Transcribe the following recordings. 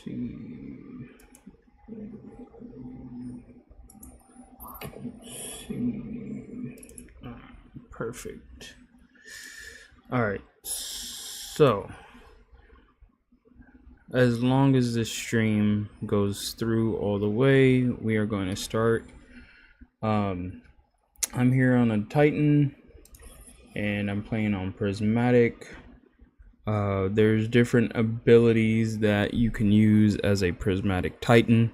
see. Perfect. All right. So, as long as this stream goes through all the way, we are going to start. I'm here on a Titan, and I'm playing on Prismatic. There's different abilities that you can use as a Prismatic Titan.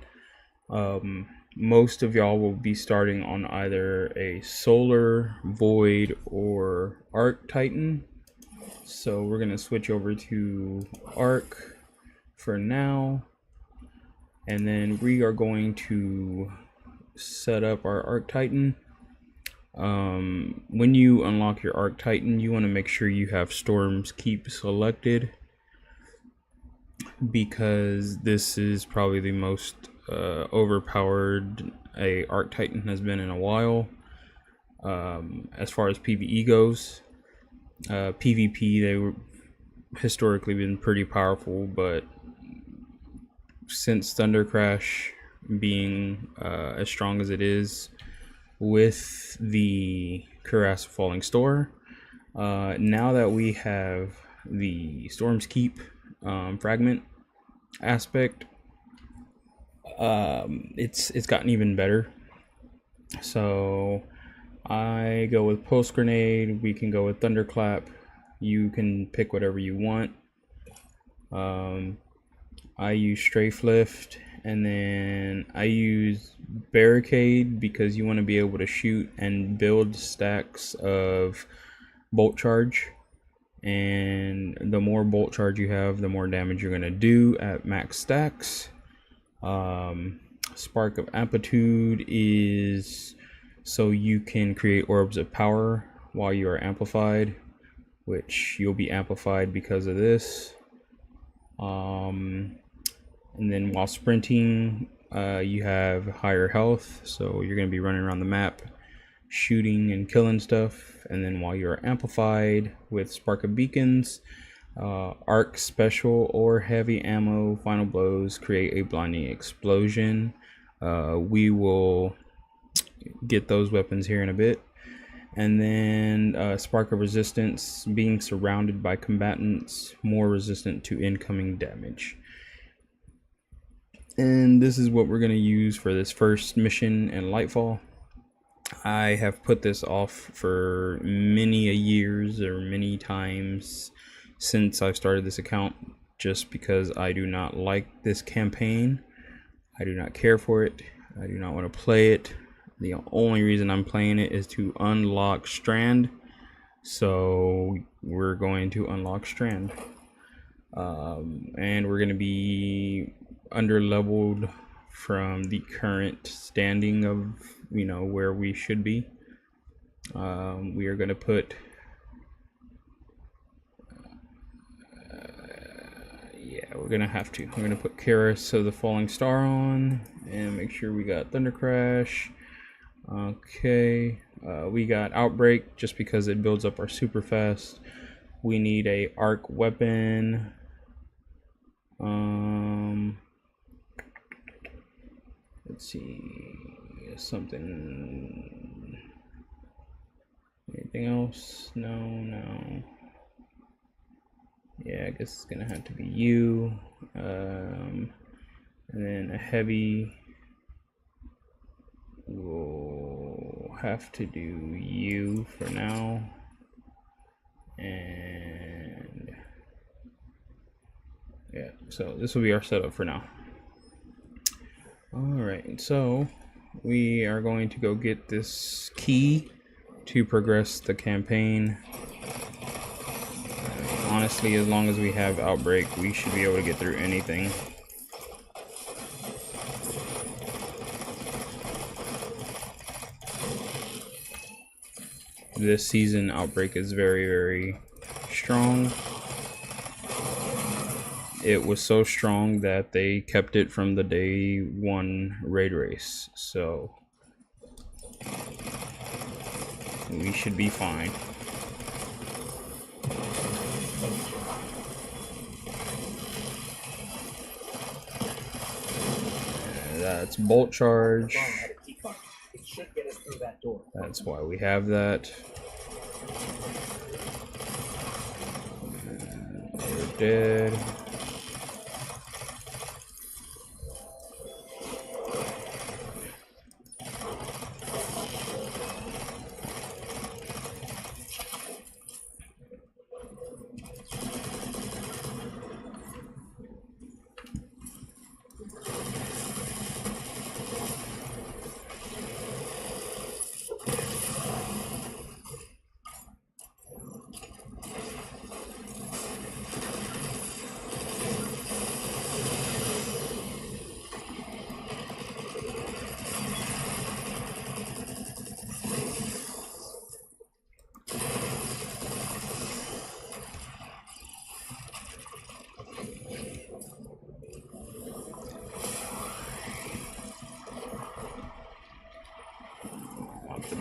Most of y'all will be starting on either a Solar, Void, or Arc Titan. So we're going to switch over to Arc for now. And then we are going to set up our Arc Titan. When you unlock your Arc Titan, you want to make sure you have Storm's Keep selected, because this is probably the most overpowered a Arc Titan has been in a while. As far as PvE goes, PvP, they were historically been pretty powerful, but since Thunder Crash being as strong as it is with the Cuirass of Falling Star, now that we have the Storm's Keep fragment aspect, it's gotten even better. So I go with Pulse Grenade, we can go with Thunderclap, you can pick whatever you want. I use Strafe Lift, and then I use Barricade because you want to be able to shoot and build stacks of Bolt Charge, and the more Bolt Charge you have, the more damage you're going to do at max stacks. Spark of Amplitude is so you can create orbs of power while you are amplified, which you'll be amplified because of this. And then while sprinting, you have higher health, so you're going to be running around the map shooting and killing stuff. And then while you're amplified with Spark of Beacons, Arc Special or Heavy Ammo Final Blows create a blinding explosion. We will get those weapons here in a bit. And then Spark of Resistance, being surrounded by combatants, more resistant to incoming damage. And this is what we're going to use for this first mission in Lightfall. I have put this off for many a years or many times since I've started this account, just because I do not like this campaign. I do not care for it. I do not want to play it. The only reason I'm playing it is to unlock Strand. So we're going to unlock Strand. And we're going to be under leveled from the current standing of, you know, where we should be. We are going to put we're going to have to. We're going to put Cuirass of the Falling Star on and make sure we got Thunder Crash. Okay, we got Outbreak just because it builds up our super fast. We need a arc weapon. Let's see, something. Anything else? No. Yeah, I guess it's gonna have to be you. And then a heavy. We'll have to do you for now. And yeah, so this will be our setup for now. Alright, so we are going to go get this key to progress the campaign. Honestly, as long as we have Outbreak, we should be able to get through anything. This season, Outbreak is very, very strong. It was so strong that they kept it from the day one raid race, so we should be fine. That's bolt charge. It should get us through that door. That's why we have that. And they're dead.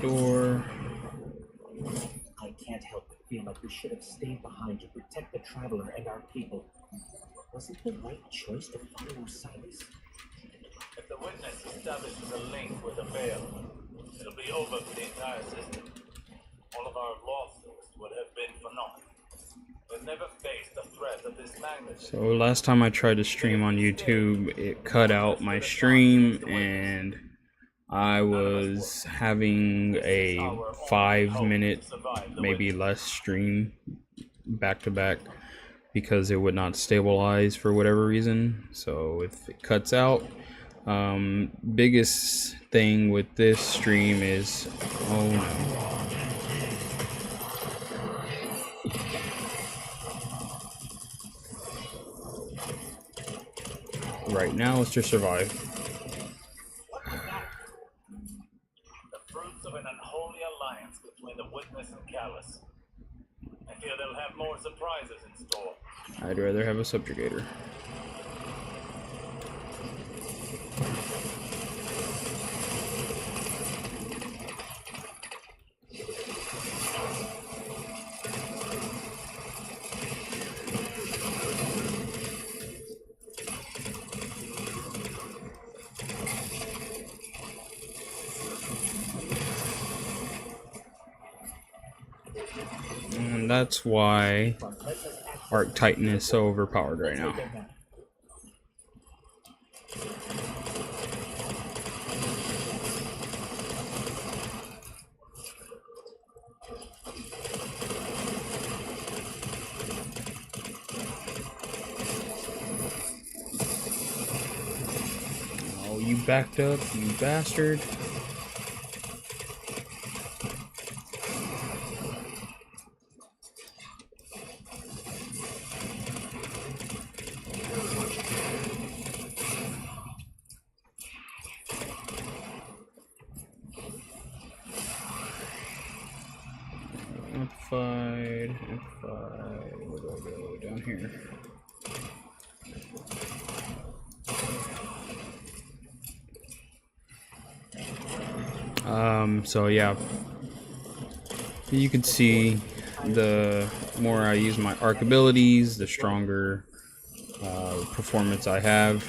Door. I can't help but feel like we should have stayed behind to protect the Traveler and our people. Was it the right choice to follow Silas? If the witness establishes a link with the veil, it'll be over for the entire system. All of our lawsuits would have been for naught. We've never faced the threat of this magnitude. So last time I tried to stream on YouTube, it cut out my stream and I was having a 5-minute, maybe less stream back to back because it would not stabilize for whatever reason. So if it cuts out, biggest thing with this stream is, oh no. Right now it's to survive. An unholy alliance between the Witness and Callus. I fear they'll have more surprises in store. I'd rather have a subjugator. And that's why Arc Titan is so overpowered right now. Oh, you backed up, you bastard. Amplified, where do I go? Down here. So yeah, you can see the more I use my arc abilities, the stronger performance I have.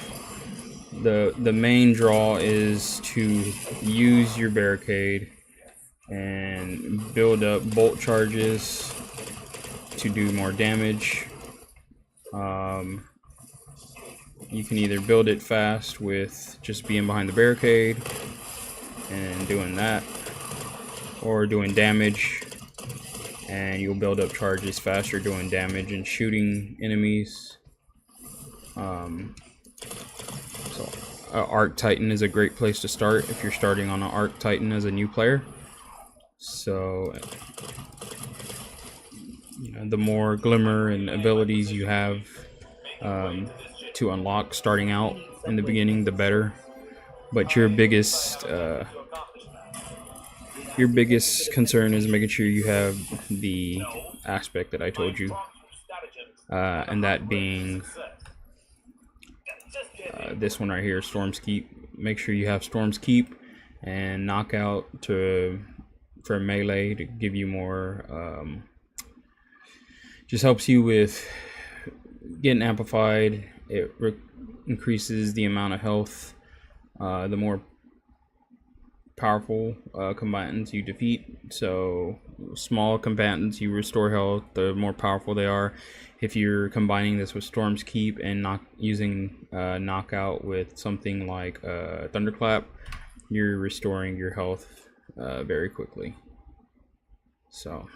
The main draw is to use your barricade and build up bolt charges to do more damage. You can either build it fast with just being behind the barricade and doing that, or doing damage, and you'll build up charges faster doing damage and shooting enemies. Arc Titan is a great place to start if you're starting on an Arc Titan as a new player. So you know, the more glimmer and abilities you have to unlock starting out in the beginning, the better. But your biggest concern is making sure you have the aspect that I told you, and that being this one right here, Storm's Keep. Make sure you have Storm's Keep and Knockout for melee to give you more. Just helps you with getting amplified. It increases the amount of health the more powerful combatants you defeat. So small combatants you restore health, the more powerful they are. If you're combining this with Storm's Keep and not using knockout with something like Thunderclap, you're restoring your health very quickly. So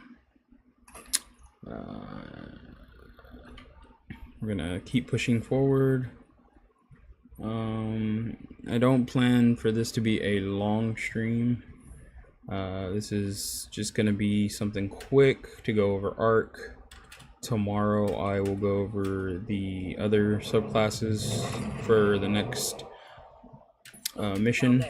we're gonna keep pushing forward. I don't plan for this to be a long stream. This is just gonna be something quick to go over Arc. Tomorrow I will go over the other subclasses for the next mission.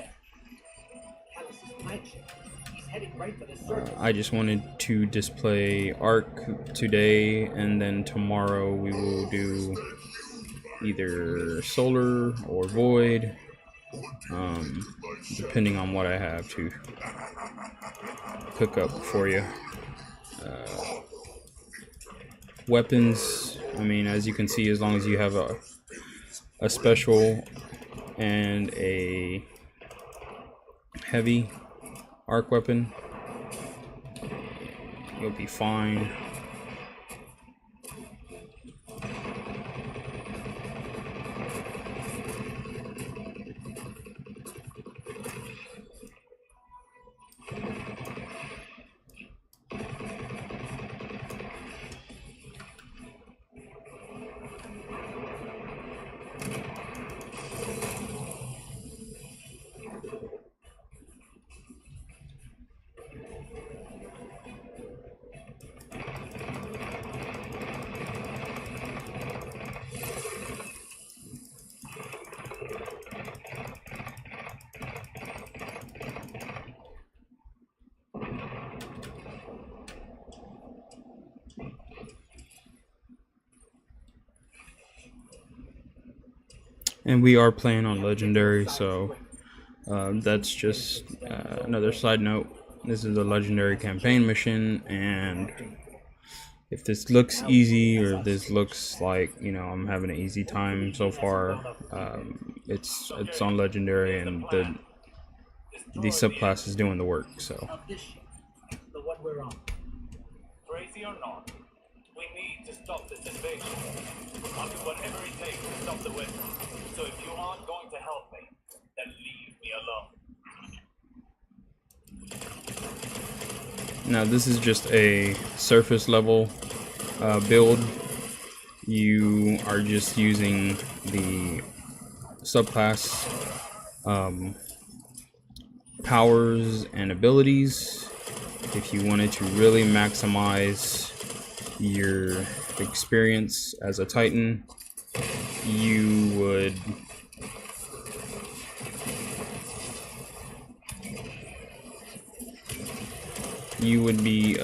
I just wanted to display Arc today, and then tomorrow we will do either Solar or Void, depending on what I have to cook up for you. Weapons, I mean, as you can see, as long as you have a special and a heavy arc weapon, you'll be fine. And we are playing on Legendary, so that's just another side note. This is a Legendary campaign mission, and if this looks easy, or if this looks like, you know, I'm having an easy time so far, it's on Legendary, and the subclass is doing the work. So The one we're on. Crazy or not, we need to stop this invasion. I'll do whatever it takes to stop the West. So if you aren't going to help me, then leave me alone. now this is just a surface level build. You are just using the subclass powers and abilities. If you wanted to really maximize your experience as a Titan, you would be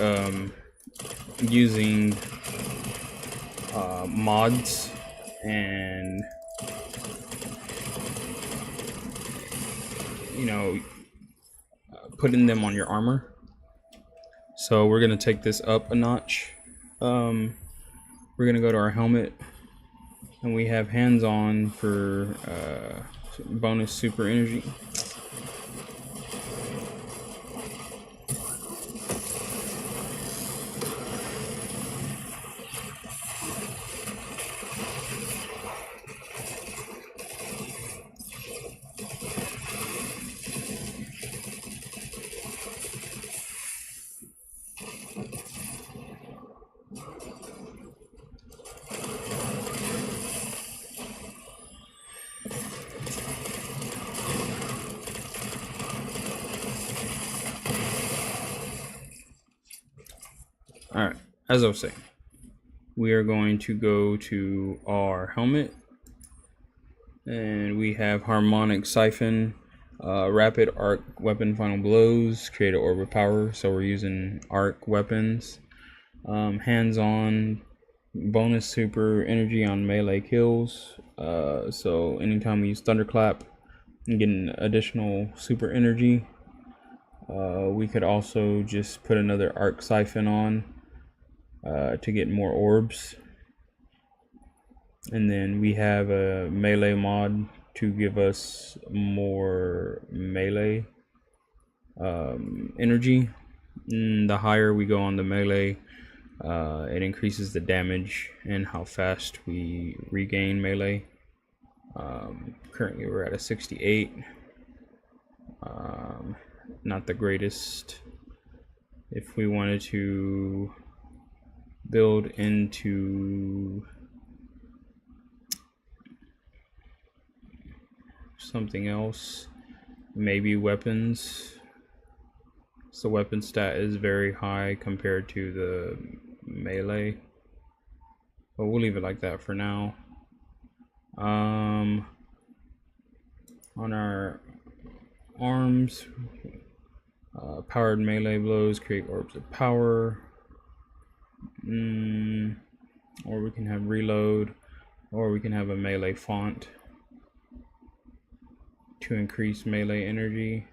using mods and, you know, putting them on your armor. So we're gonna take this up a notch. We're gonna go to our helmet, and we have hands-on for bonus super energy. Alright, as I was saying, we are going to go to our helmet, and we have Harmonic Siphon, Rapid Arc Weapon Final Blows, create an orb of power, so we're using arc weapons. Hands-on, bonus super energy on melee kills, so anytime we use Thunderclap and get an additional super energy. We could also just put another Arc Siphon on to get more orbs. And then we have a melee mod to give us more melee energy. The higher we go on the melee, it increases the damage and how fast we regain melee. Currently we're at a 68. Not the greatest. If we wanted to build into something else, maybe weapons. So weapon stat is very high compared to the melee, but we'll leave it like that for now. On our arms, powered melee blows create orbs of power, or we can have reload, or we can have a melee font to increase melee energy.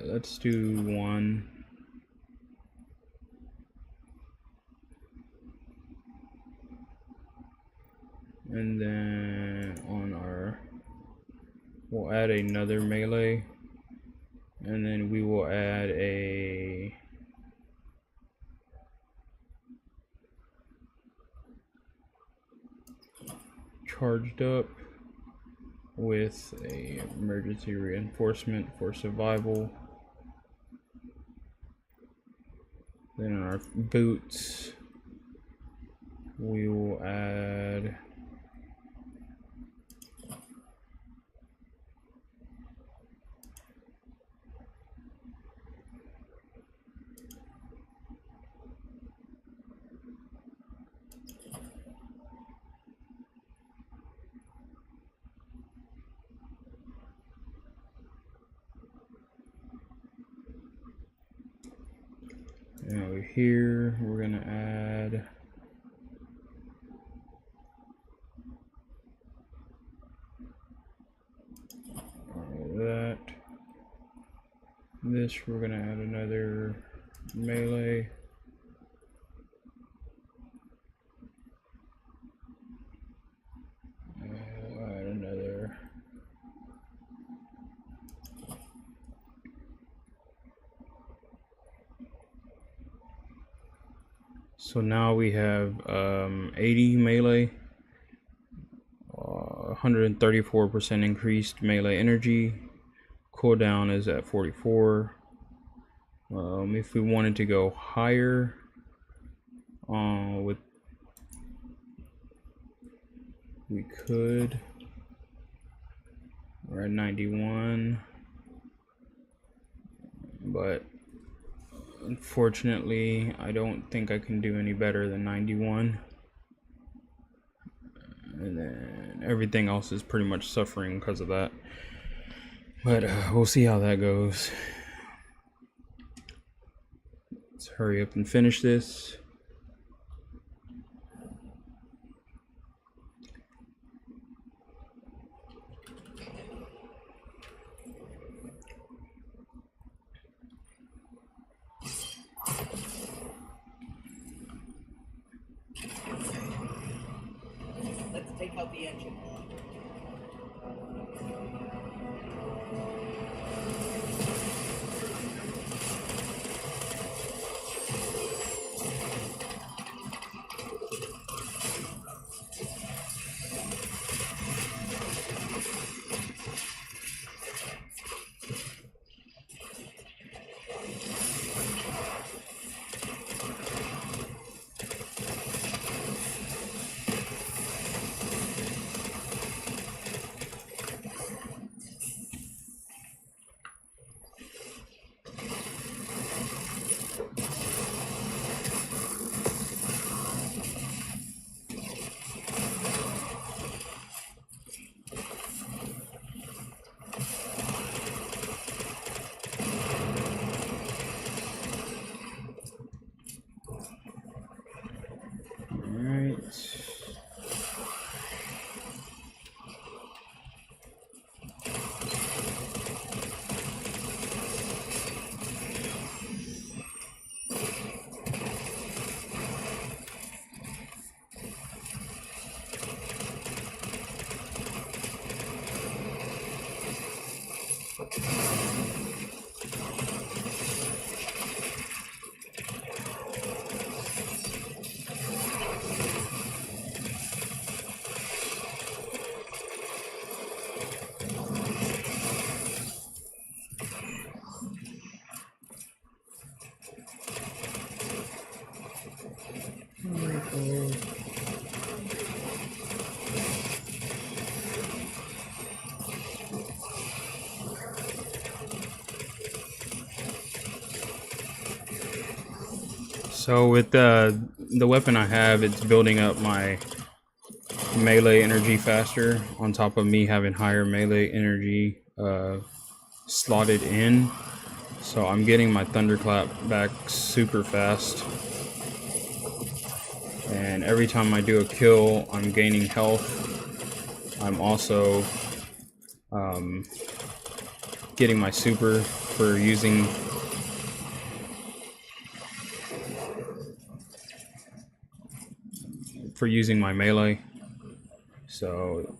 Let's do one. And then on our, we'll add another melee, and then we will add a charged up with a emergency reinforcement for survival. Then on our boots, we will add and over here we're gonna add that. This we're gonna add another melee. Add another. So now we have 80 melee, 134% increased melee energy. Cooldown is at 44. If we wanted to go higher, we could. We're at 91, but unfortunately I don't think I can do any better than 91. And then everything else is pretty much suffering because of that. But we'll see how that goes. Let's hurry up and finish this. Let's take out the engine. So with the weapon I have, it's building up my melee energy faster on top of me having higher melee energy slotted in. So I'm getting my thunderclap back super fast. And every time I do a kill, I'm gaining health. I'm also getting my super for using my melee. So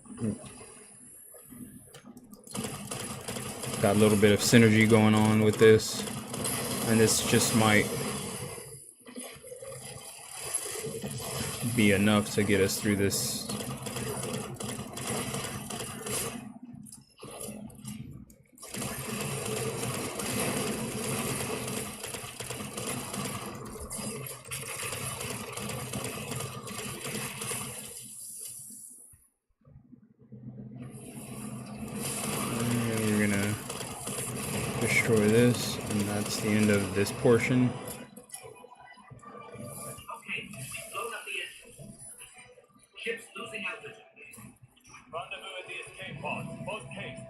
got a little bit of synergy going on with this, and this just might be enough to get us through this. We're gonna destroy this, and that's the end of this portion. Okay, we've blown up the engine. Ship's losing altitude. Rendezvous at the escape pod. Post haste.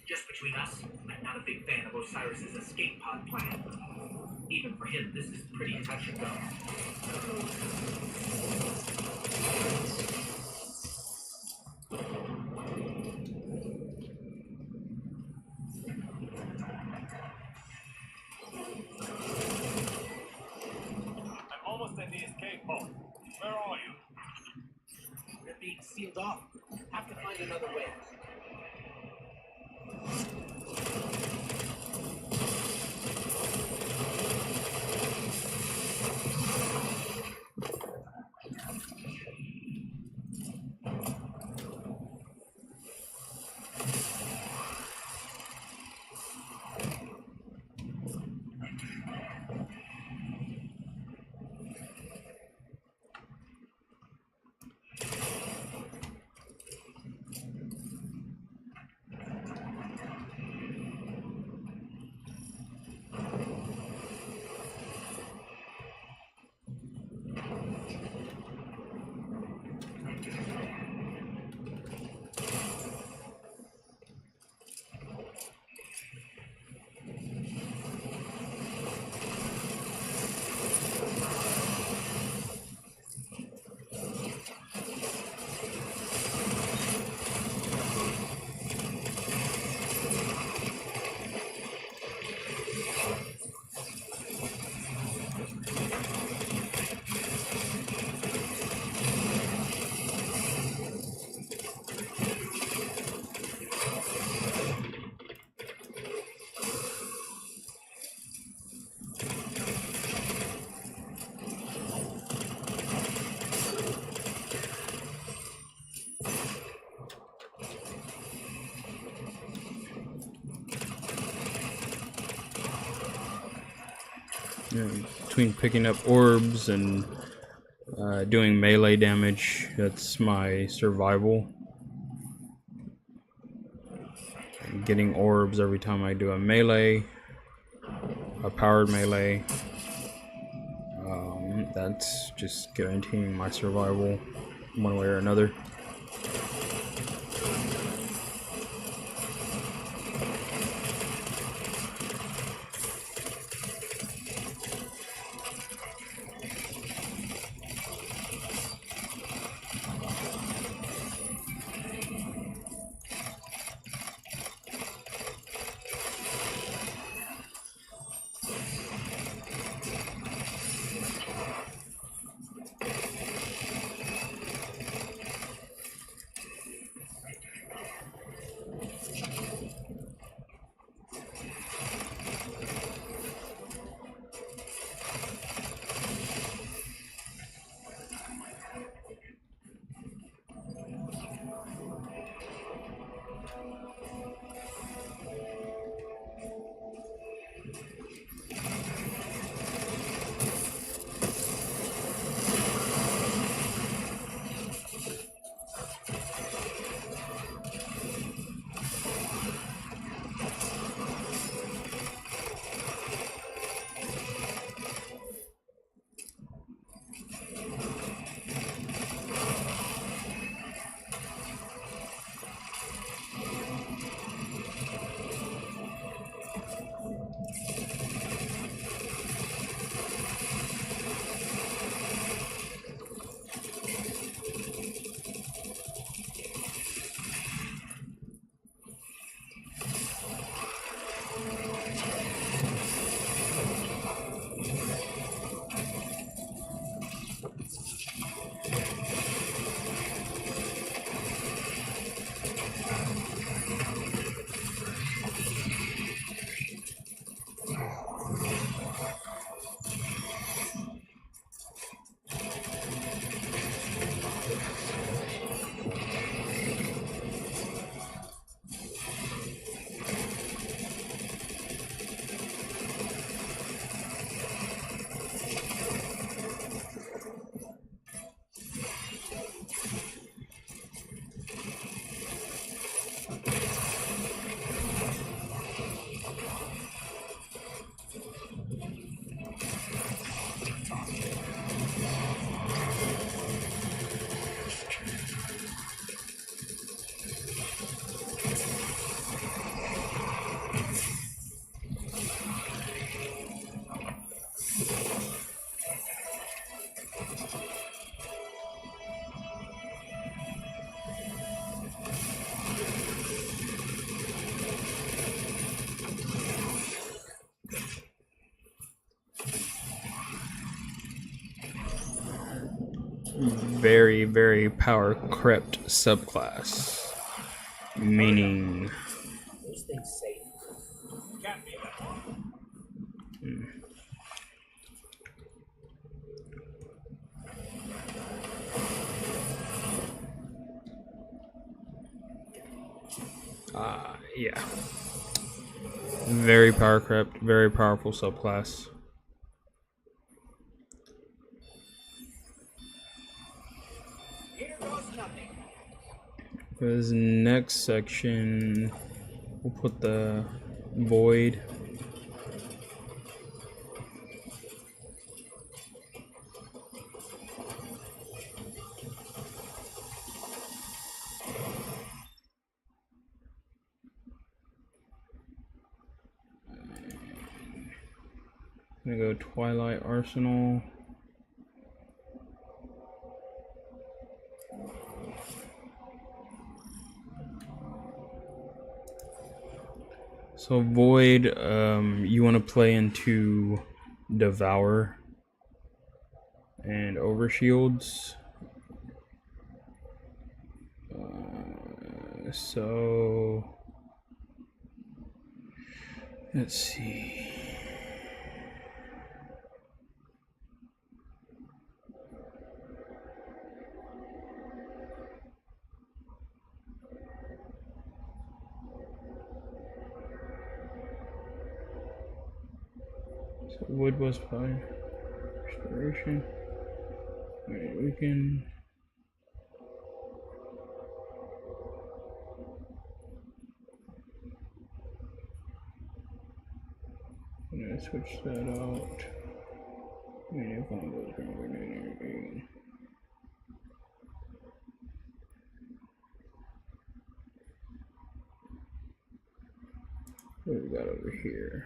Just between us, I'm not a big fan of Osiris's escape pod plan. Even for him, this is pretty touch and go. I'm almost at the escape pod. Where are you? We're being sealed off. Have to find another way. Between picking up orbs and doing melee damage, that's my survival. And getting orbs every time I do a melee, a powered melee. That's just guaranteeing my survival one way or another. very, very power crept subclass. Meaning, Those things safe. Can't be that. yeah. Very power crept, very powerful subclass. Here goes nothing. For this next section, we'll put the void. I'm gonna go Twilight Arsenal. So Void, you want to play into Devour and Overshields. So let's see. So wood was fine. Restoration. Alright, we can. I'm gonna switch that out. Mania combos, grenade. What do we got over here?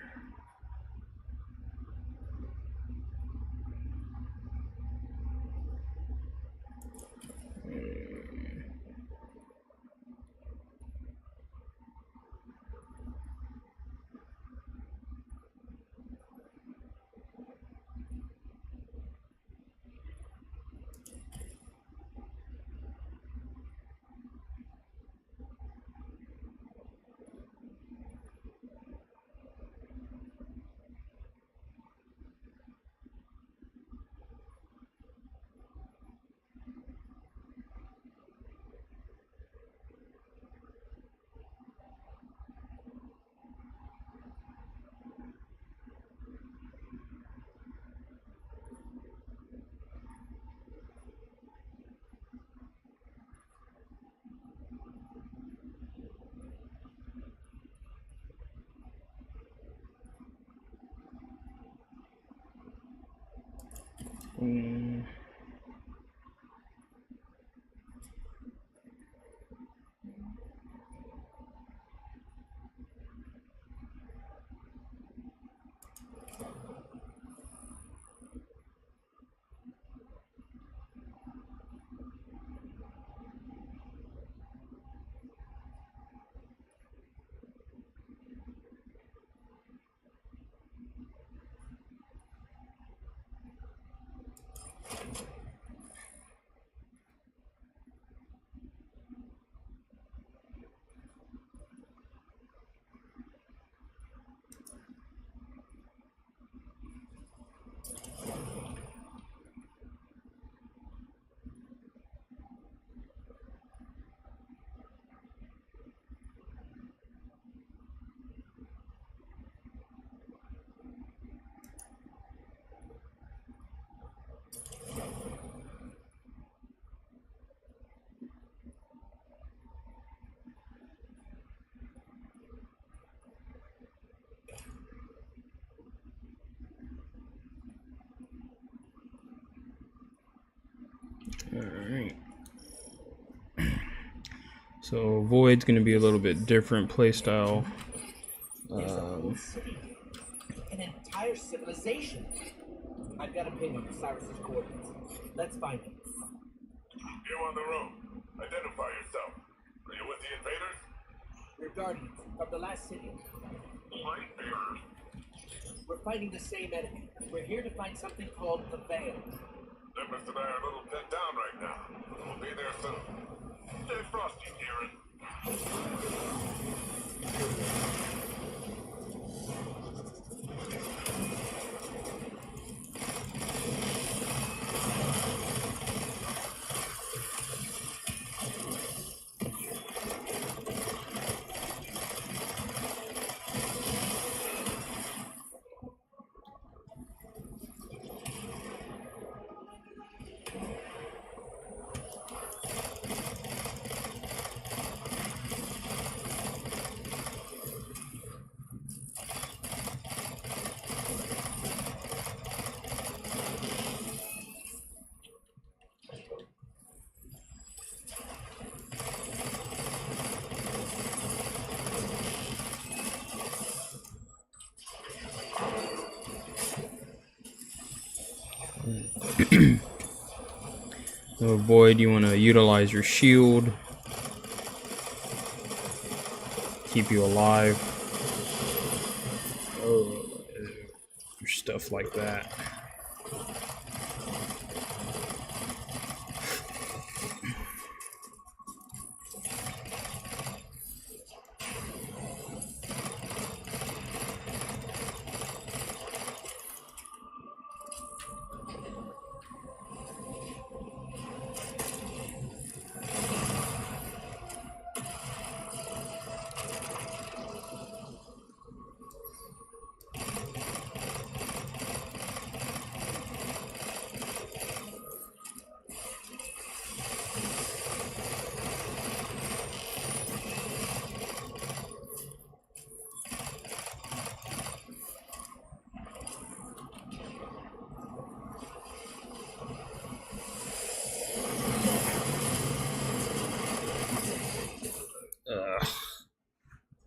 Alright. So Void's gonna be a little bit different playstyle. There's a whole city. An entire civilization. I've got a ping on Cyrus's coordinates. Let's find him. You on the road. Identify yourself. Are you with the invaders? We're guardians of the last city. Light bearers. We're fighting the same enemy. We're here to find something called the Veil. Nimbus and I are a little pinned down right now. We'll be there soon. Stay frosty, Kieran. To avoid, you want to utilize your shield, keep you alive. Oh, stuff like that.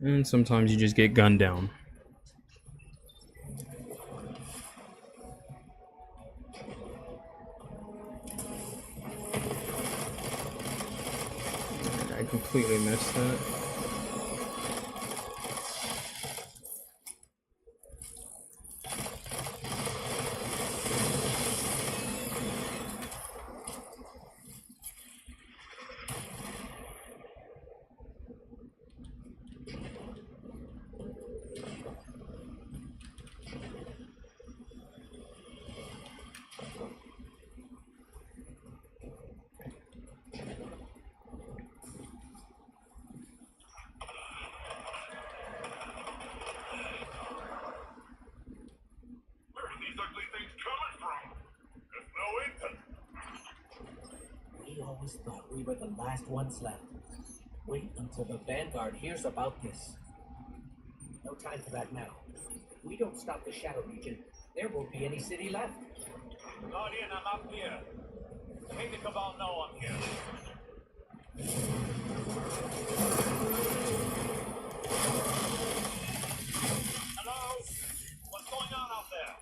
And sometimes you just get gunned down. I completely missed that. Where are these ugly things coming from? There's no end. We always thought we were the last ones left. Wait until the Vanguard hears about this. No time for that now. If we don't stop the Shadow Legion, there won't be any city left. Guardian, I'm up here. Make the Cabal know I'm here. Hello? What's going on out there?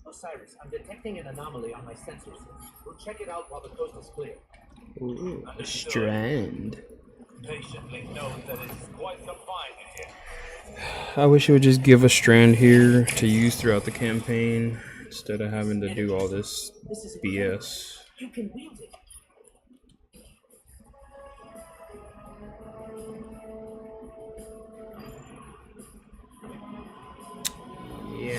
Osiris, I'm detecting an anomaly on my sensors. We'll check it out while the coast is clear. Ooh, a strand. Patiently knows that it's quite confined in here. I wish it would just give a strand here to use throughout the campaign instead of having to do all this This is BS. You can wield it. Yeah.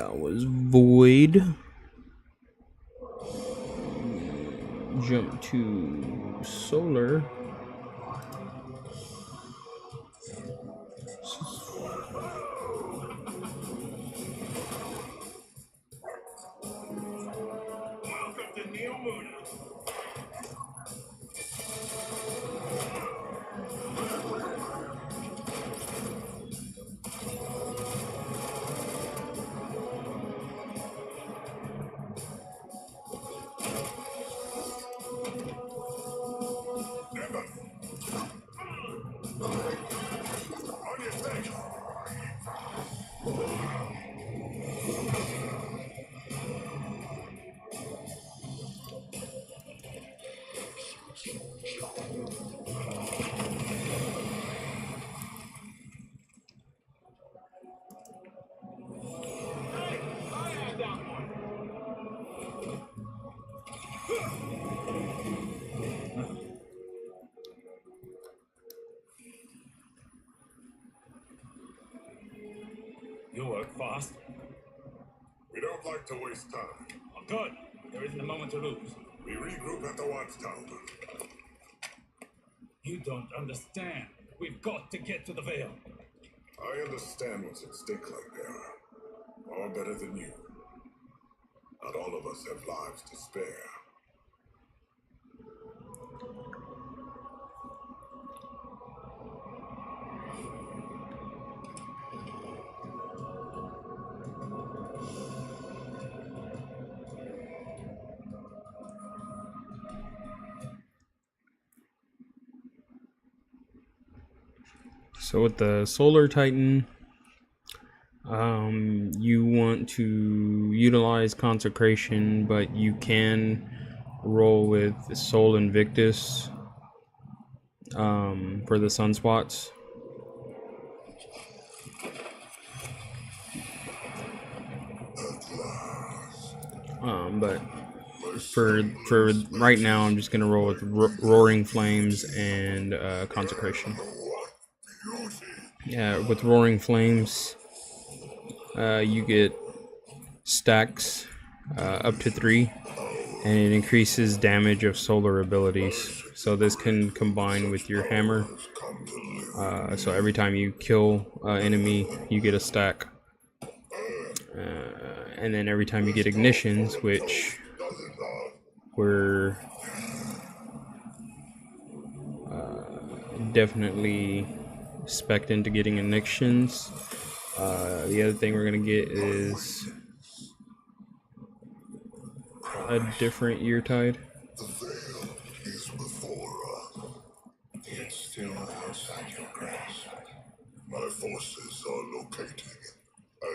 That was Void. Jump to Solar. Welcome to Neo Muna. On your stage. You work fast. We don't like to waste time. Oh, good. There isn't a moment to lose. We regroup at the watchtower. You don't understand. We've got to get to the Veil. I understand what's at stake, Lightbearer. All better than you. Not all of us have lives to spare. So with the Solar Titan, you want to utilize Consecration, but you can roll with Soul Invictus for the sunspots. But for right now, I'm just gonna roll with Roaring Flames and Consecration. Yeah, with Roaring Flames, you get stacks up to 3, and it increases damage of solar abilities. So this can combine with your hammer. So every time you kill an enemy, you get a stack. And then every time you get ignitions, which we're definitely spec'd into getting ignitions. The other thing we're gonna get is a different Eartide. The veil is before us. It's still outside your grasp. My forces are locating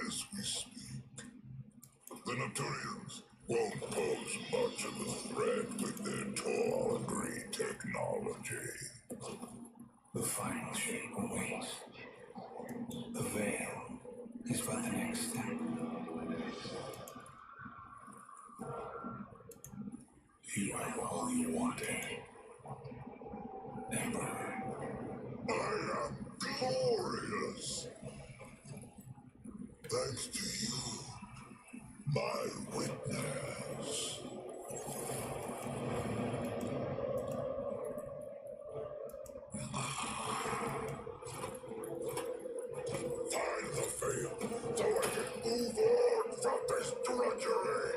as we speak. The Naturians won't pose much of a threat with their tawdry technology. The final shape awaits. The veil is for the next step. You have all you wanted. Emperor. I am glorious. Thanks to you, my witness. Find the veil so I can move on from this drudgery.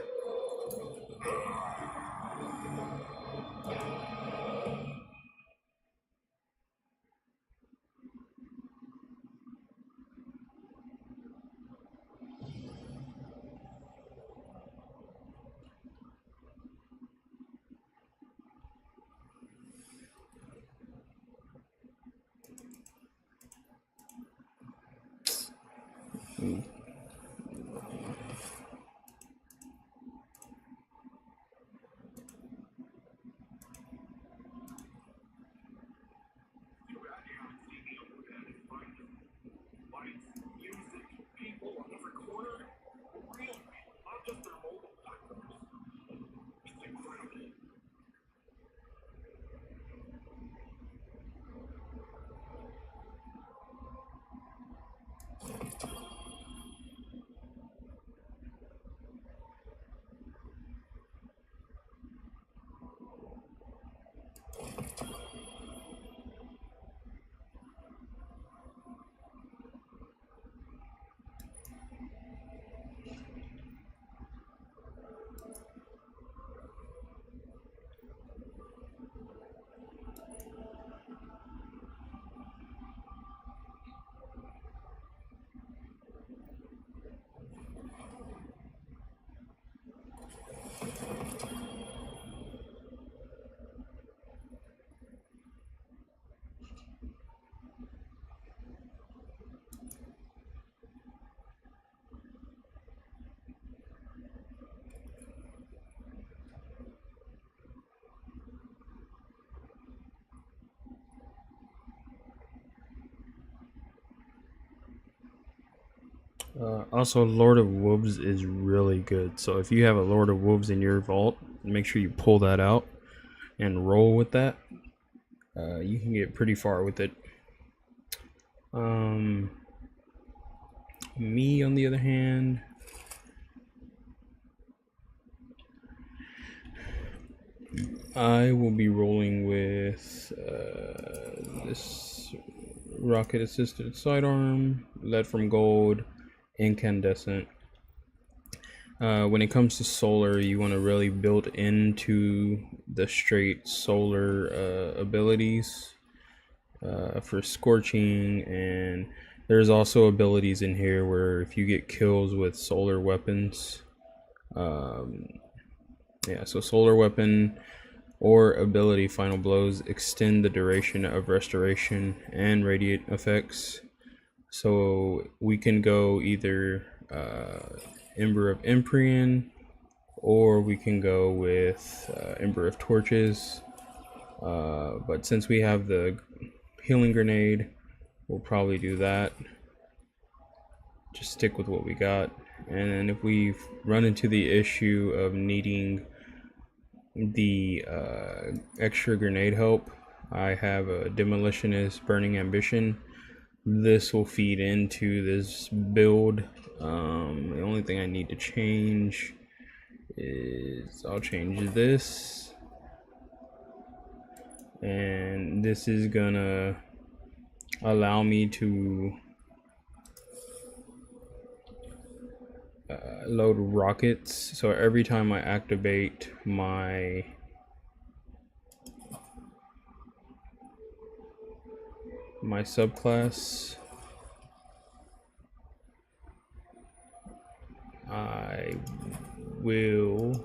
Also, Lord of Wolves is really good. So if you have a Lord of Wolves in your vault, make sure you pull that out and roll with that. You can get pretty far with it. Me, on the other hand, I will be rolling with this rocket assisted sidearm, lead from gold, incandescent. When it comes to solar, you want to really build into the straight solar abilities for scorching, and there's also abilities in here where if you get kills with solar weapons, yeah, so solar weapon or ability final blows extend the duration of restoration and radiant effects. So we can go either Ember of Emprian, or we can go with Ember of Torches. But since we have the healing grenade, we'll probably do that. Just stick with what we got. And then if we run into the issue of needing the extra grenade help, I have a Demolitionist Burning Ambition. This will feed into this build. The only thing I need to change is I'll change this, and this is gonna allow me to load rockets. So every time I activate my subclass, I will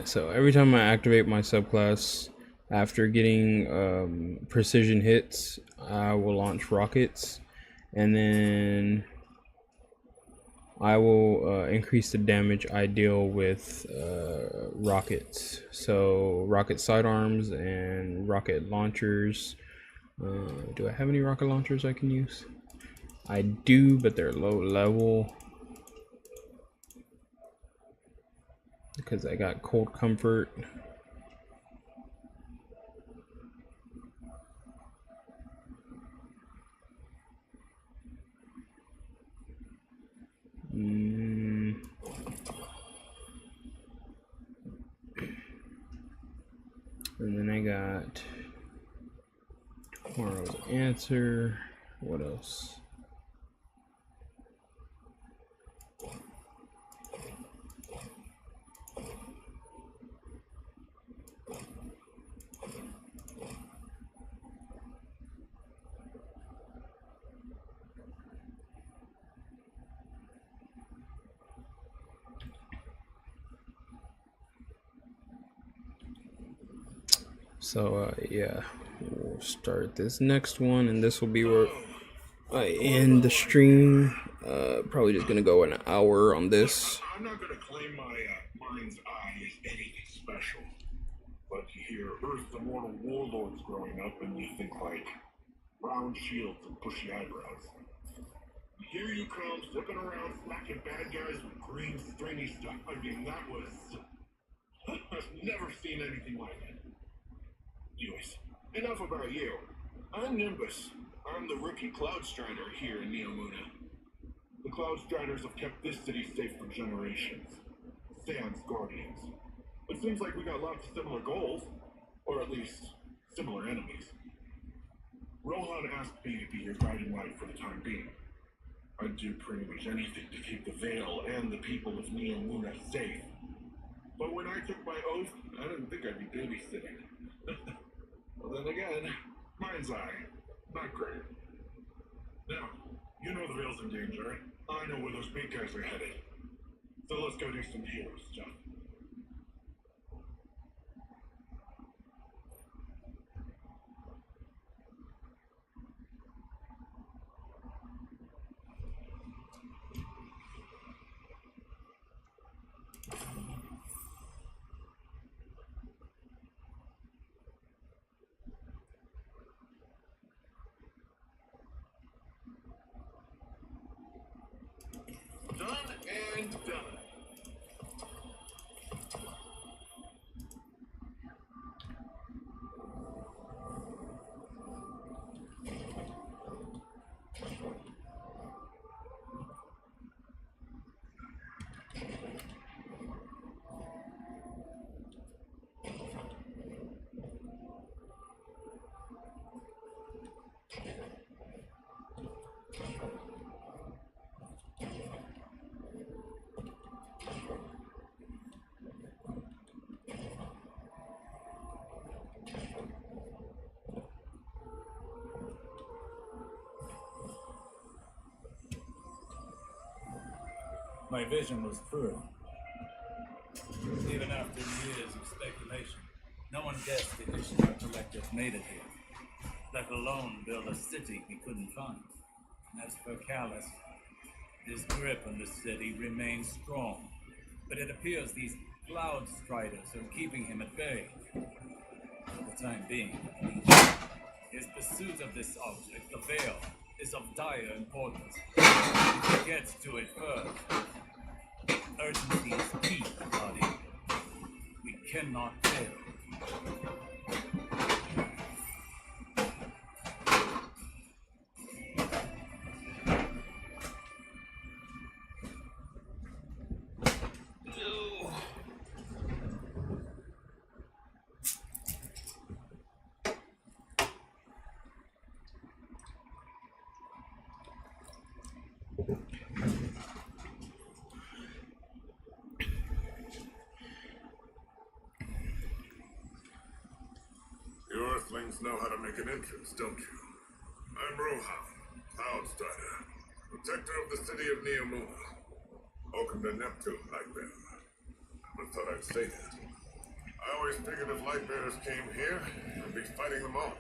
so every time I activate my subclass, after getting precision hits, I will launch rockets, and then I will increase the damage I deal with rockets. So rocket sidearms and rocket launchers. Do I have any rocket launchers I can use? I do, but they're low level because I got Cold Comfort. And then I got Tomorrow's Answer. What else? So yeah, we'll start this next one, and this will be where I end the stream. Probably just gonna go an hour on this. I'm not gonna claim my mind's eye is anything special, but you hear Earth's immortal warlords growing up, and you think like round shields and bushy eyebrows. Here you come, flipping around, smacking bad guys with green stringy stuff. I mean, that was I've never seen anything like it. Anyways, enough about you. I'm Nimbus. I'm the rookie Cloud Strider here in Neomuna. The Cloud Striders have kept this city safe for generations. Sans Guardians. It seems like we got lots of similar goals, or at least similar enemies. Rohan asked me to be your guiding light for the time being. I'd do pretty much anything to keep the Vale and the people of Neomuna safe. But when I took my oath, I didn't think I'd be babysitting. Well, then again, mind's eye, not great. Now, you know the Vale's in danger. I know where those big guys are headed. So let's go do some hero stuff. Done and done. My vision was true. Even after years of speculation, no one guessed the Ishtar Collective made it here, let alone build a city we couldn't find. As for Callus, his grip on the city remains strong, but it appears these Cloud Striders are keeping him at bay. For the time being, at least. His pursuit of this object, the Veil, is of dire importance. If he gets to it first, urgency is key, buddy. We cannot fail. You Earthlings know how to make an entrance, don't you? I'm Rohan, Cloudstrider, protector of the city of Neomuna. Welcome to Neptune, Lightbearer. Never thought I'd say that. I always figured if Lightbearers came here, I'd be fighting them off.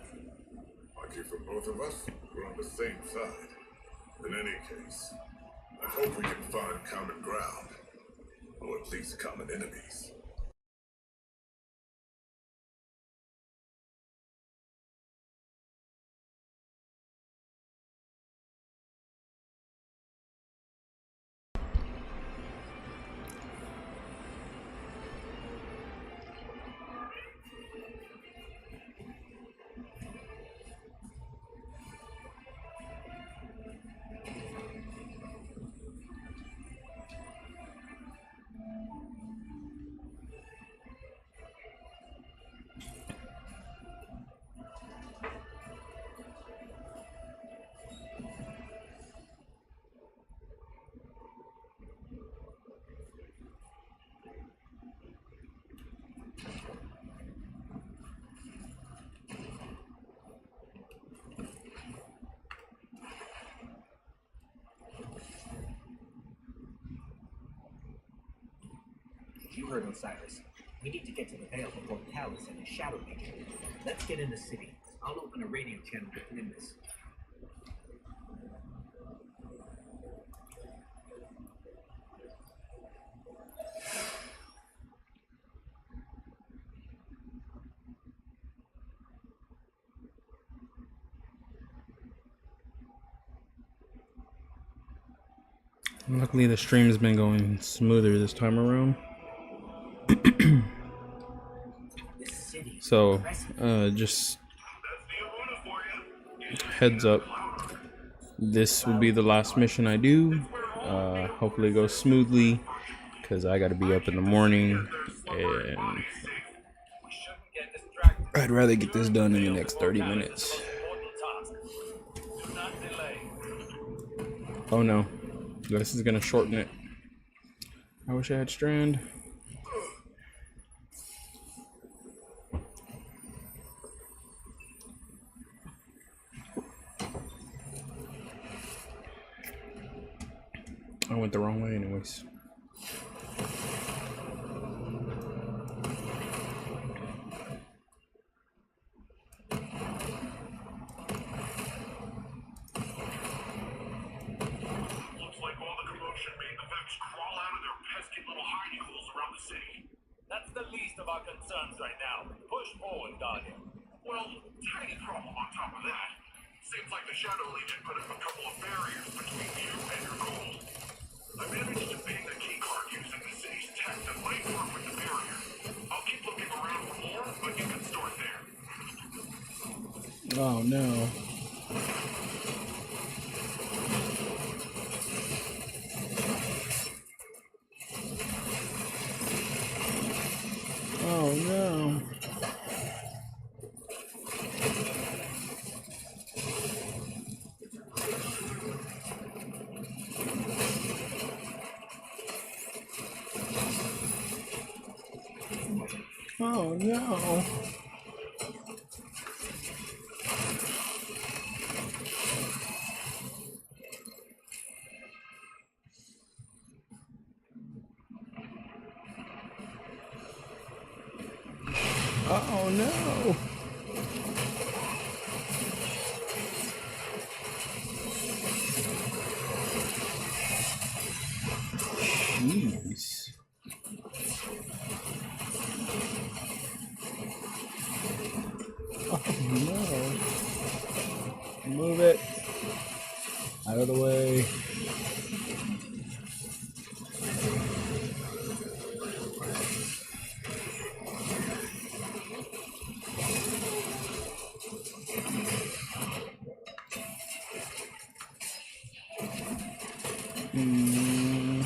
Lucky for both of us, we're on the same side. In any case, I hope we can find common ground. Or at least common enemies. You heard Osiris. We need to get to the Vale before Callus and his Shadow Legion. Let's get in the city. I'll open a radio channel with Nimbus. Luckily, the stream's been going smoother this time around. So, just heads up, this will be the last mission I do. Hopefully it goes smoothly, because I got to be up in the morning, and I'd rather get this done in the next 30 minutes. Oh no, this is going to shorten it. I wish I had Strand. I went the wrong way anyways. Looks like all the commotion made the Vex crawl out of their pesky little hidey holes around the city. That's the least of our concerns right now. Push forward, Guardian. Well, tiny problem on top of that. Seems like the Shadow Legion put up a couple of barriers between you and your goal. I managed to bang the keycard using the city's tech that might work with the barrier. I'll keep looking around for more, but you can start there. Oh no. Oh no. Oh no. Oh no. Jeez. Oh no. Move it out of the way. Mm.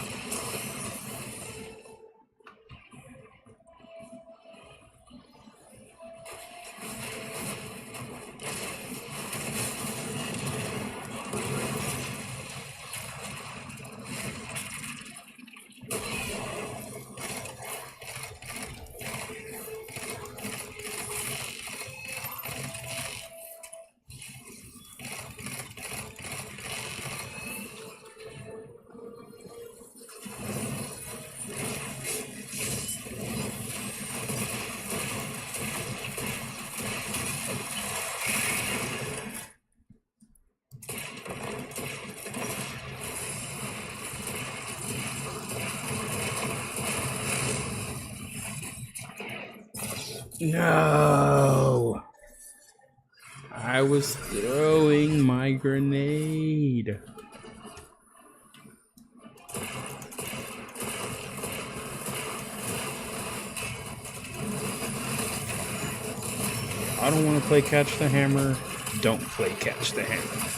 No. I was throwing my grenade. I don't want to play catch the hammer. Don't play catch the hammer.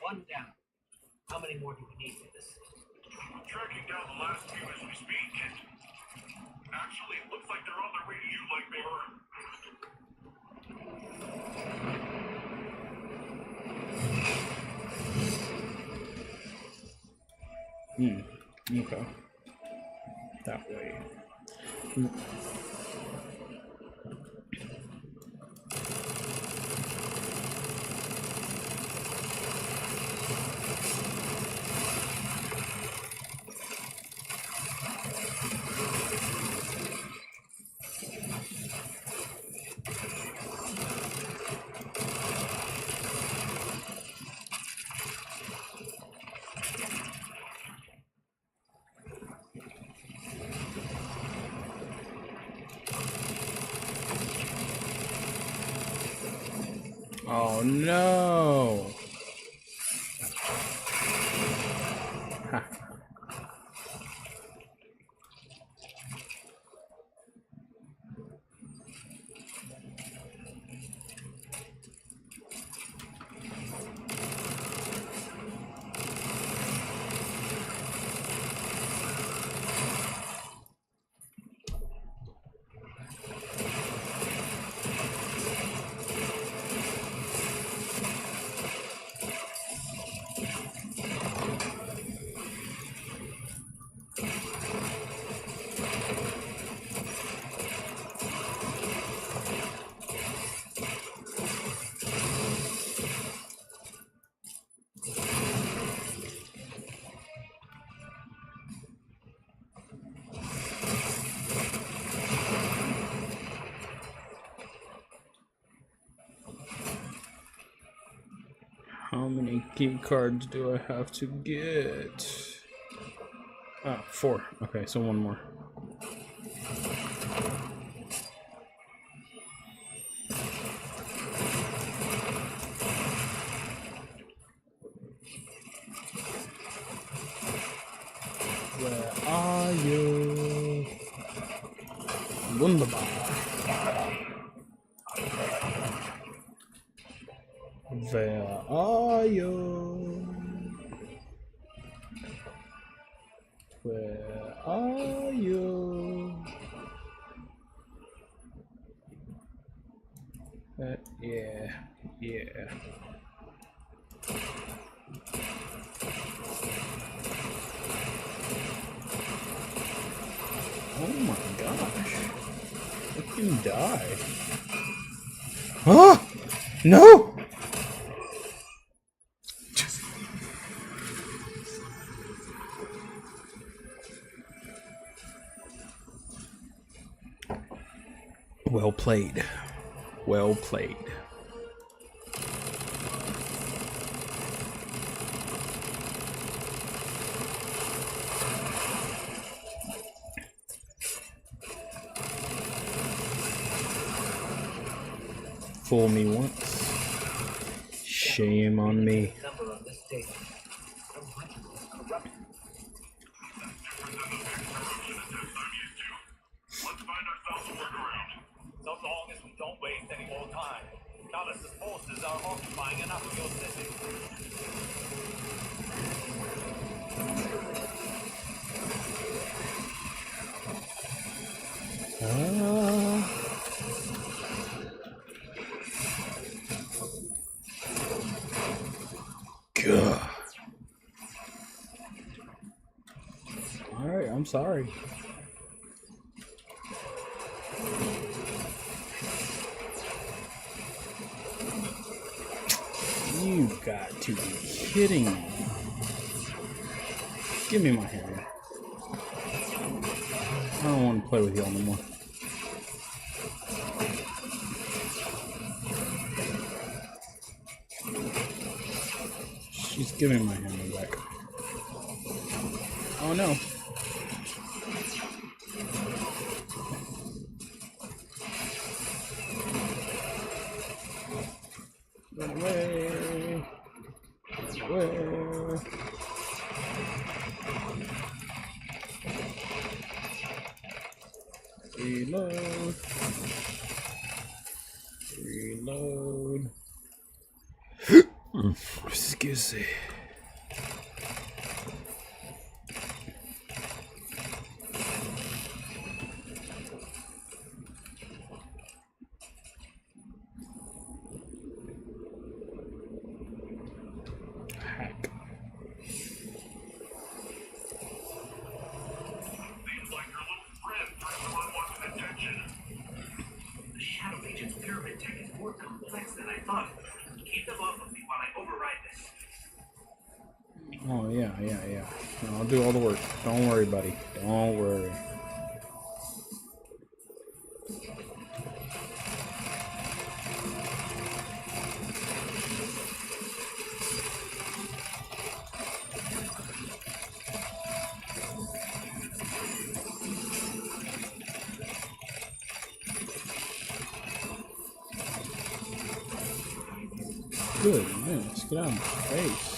One down. How many more do we need for this? I'm tracking down the last few as we speak. Actually, it looks like they're on their way to you, Lightbearer. Okay. That way. Oh no! Ha. How many key cards do I have to get? Ah, 4. Okay, so one more. Where are you? Wunderbar. Where are you? Where are you? Yeah, yeah. Oh my gosh. Let him die. Ah! No! Well played. Well played. Fool me once. Shame on me. Number on this data. So much of it is corrupted. Let's find ourselves a workaround. So long as we don't waste any more time. Callus's forces are occupying enough of your city. God. Alright, I'm sorry. You got to be kidding me. Give me my hammer. I don't want to play with y'all no more. She's giving my hammer back. Oh no. Run away. Away. Reload. Reload. Excuse me. Hack. Seems like your little friend turned to unwanted attention. The Shadow Agent's pyramid tech is more complex than I thought. Keep them off of me while I override this. Oh, yeah. No, I'll do all the work. Don't worry, buddy. Don't worry. Goodness, get out of my face.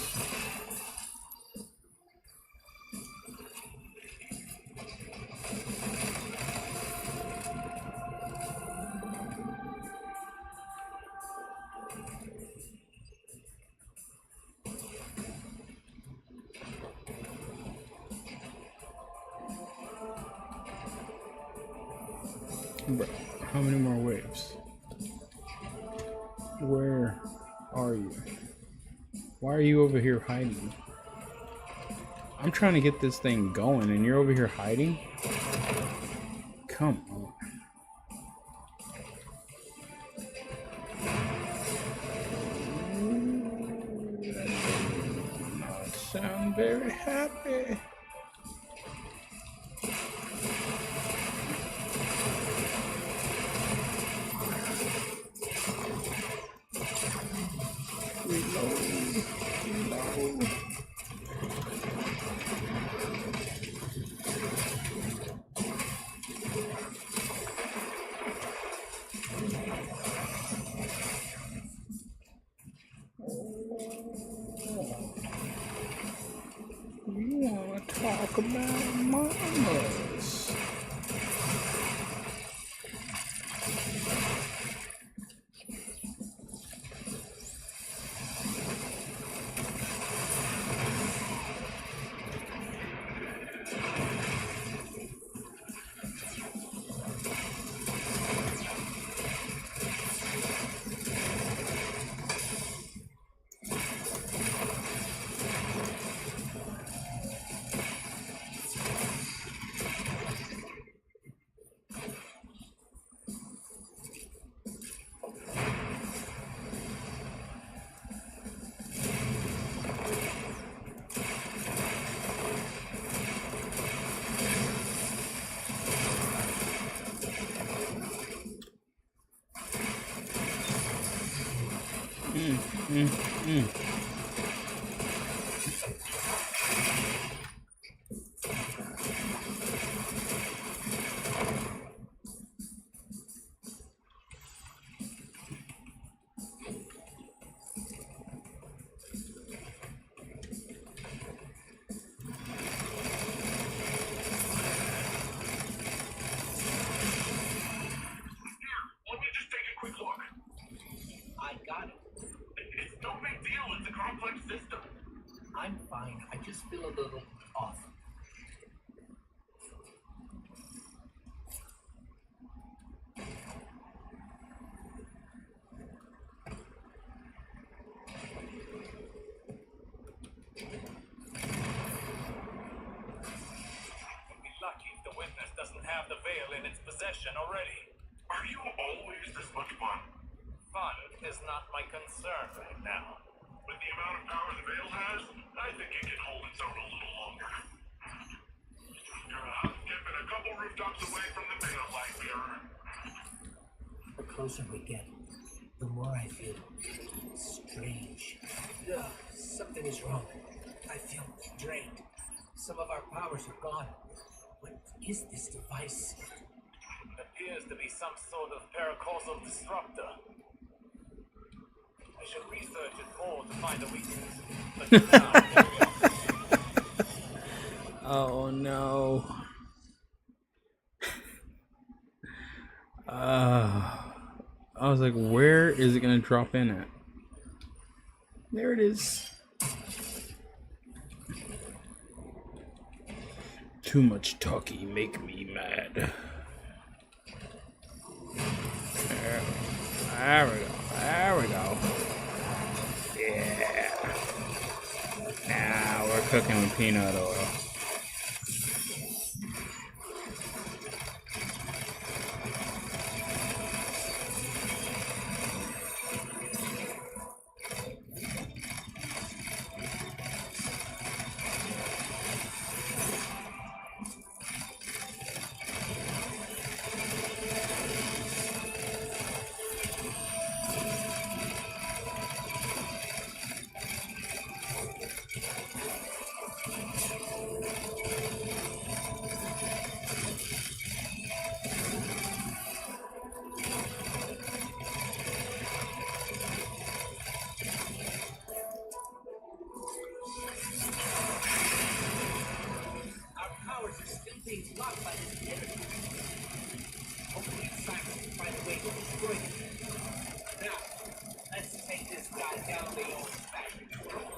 Bro, how many more waves? Where are you? Why are you over here hiding? I'm trying to get this thing going and you're over here hiding? Come on. That does not sound very happy. Reload. You wanna talk about mamas? Let me just take a quick look. I got it. It's no big deal. It's a complex system. I'm fine. I just feel a little off. We'll be lucky if the witness doesn't have the veil in its possession already. Are you always this much fun? Fun is not my concern right now. With the amount of power the Veil has, I think it can hold its own a little longer. You're a hop, skip, and a couple rooftops away from the Veil, Light Bearer. The closer we get, the more I feel strange. Ugh, something is wrong. I feel drained. Some of our powers are gone. What is this device? It appears to be some sort of paracausal disruptor. I should research it more to find a weakness. But for now, Oh no. I was like, where is it gonna drop in at? There it is. Too much talky make me mad. There we go. There we go. Yeah. Now we're cooking with peanut oil. Our powers are still being blocked by this energy. Hopefully Simon can find a way to destroy them. Now, let's take this guy down the old fashioned road.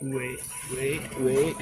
Wait.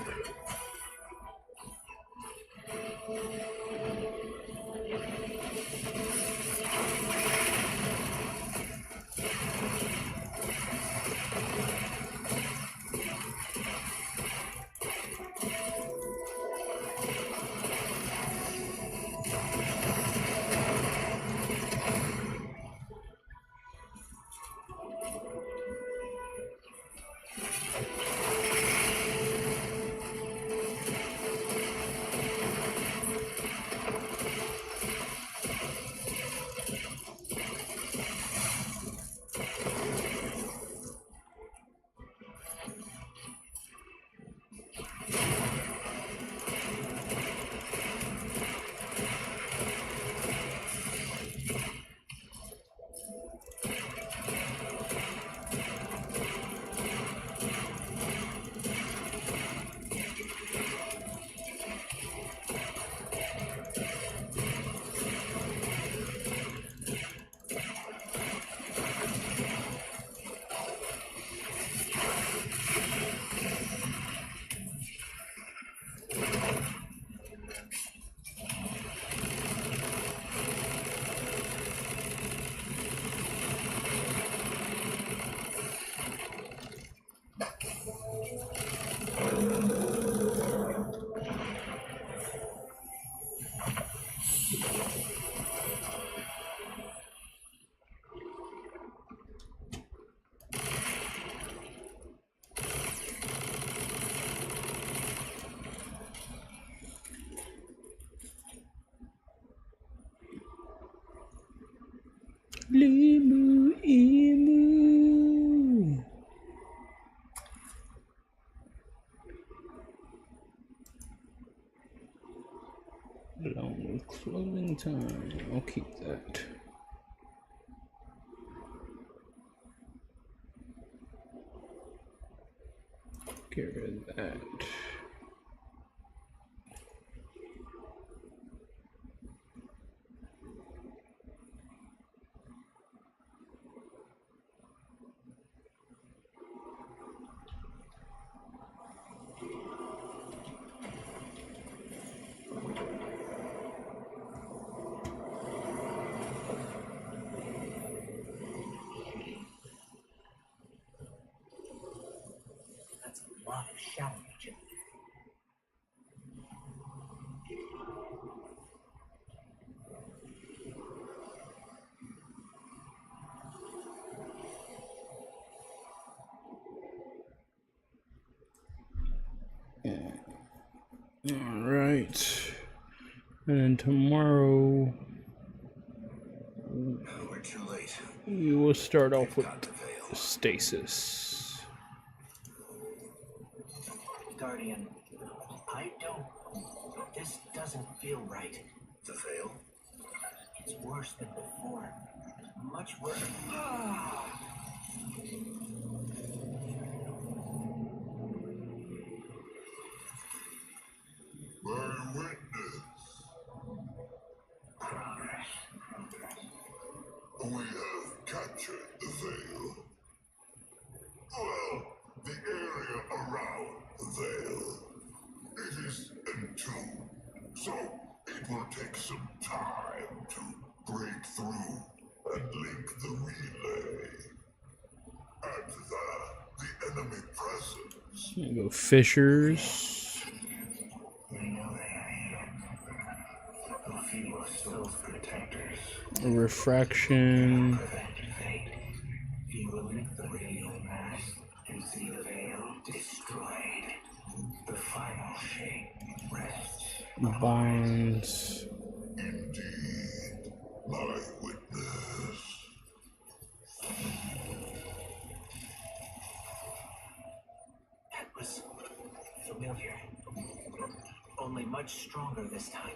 Along with closing time. I'll keep that. Get rid of that. That's a lot of shadow region. All right. And then tomorrow We're too late. we will start off with Got the veil. stasis. Guardian, I don't. This doesn't feel right. The veil? It's worse than before. Much worse. My witness. We have captured the veil. Well, the area around the veil. It is entombed, so it will take some time to break through and link the relay. And the enemy presence. I'm gonna go fissures. We know they are here. A few of Soul's protectors. Refraction. Prevent fate. You will link the radial mass and see the veil destroyed. The final shape rests. Bonds. Indeed, my witness. That was familiar. Only much stronger this time.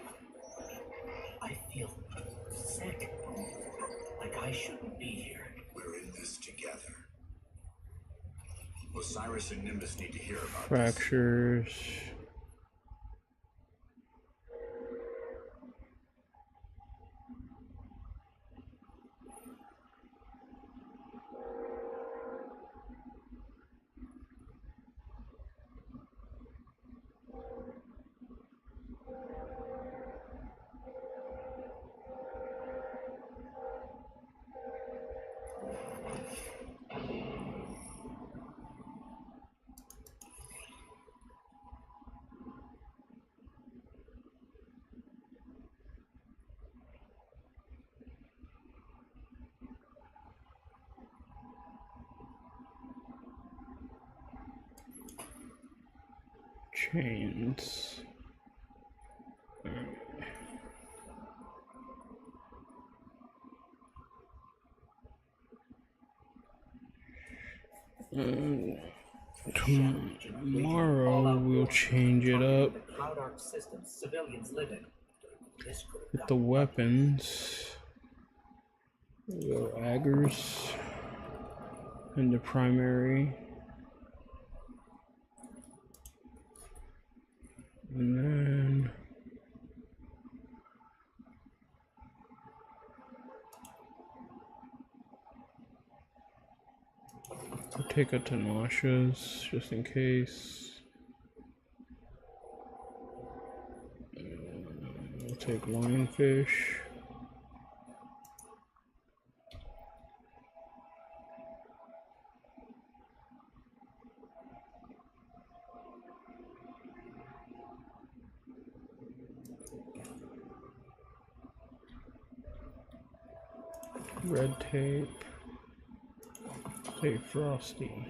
I feel sick. Like I shouldn't be here. We're in this together. Osiris and Nimbus need to hear about this. Fractures. Chains. Tomorrow we'll change it up The Cloud Arc systems civilians live in. This could have with the weapons. We'll go Aggers into primary. And then I'll take a Tanasha's just in case. I'll take Lionfish. Red tape. Take Frosty.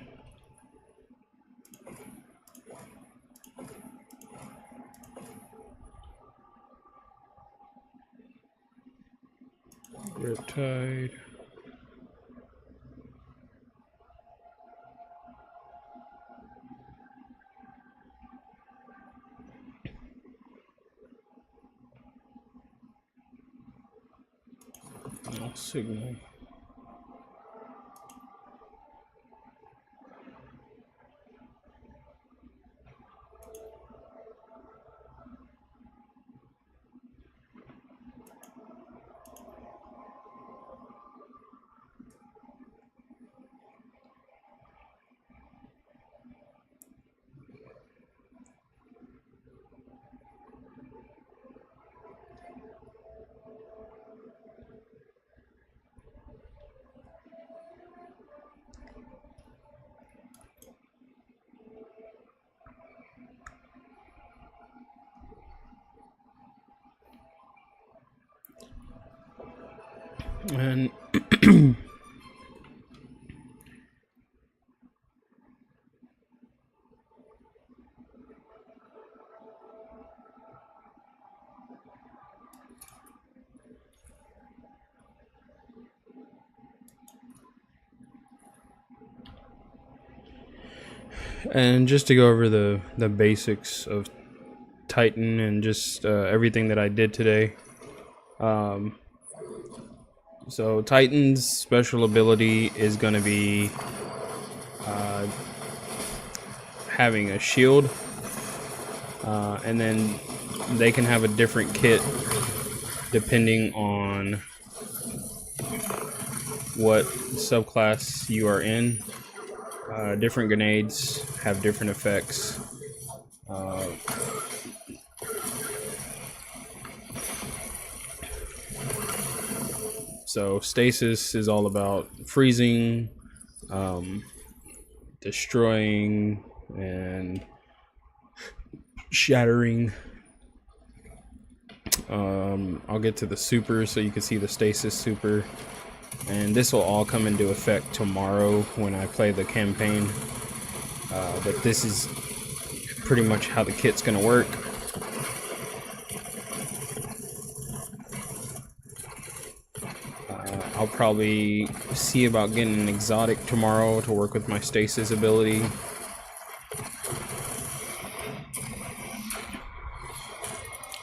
Riptide. Lost signal. And and just to go over the basics of Titan and just everything that I did today. So Titan's special ability is going to be having a shield, and then they can have a different kit depending on what subclass you are in. Different grenades have different effects. So stasis is all about freezing, destroying, and shattering. I'll get to the super so you can see the stasis super. And this will all come into effect tomorrow when I play the campaign. But this is pretty much how the kit's going to work. I'll probably see about getting an exotic tomorrow to work with my stasis ability.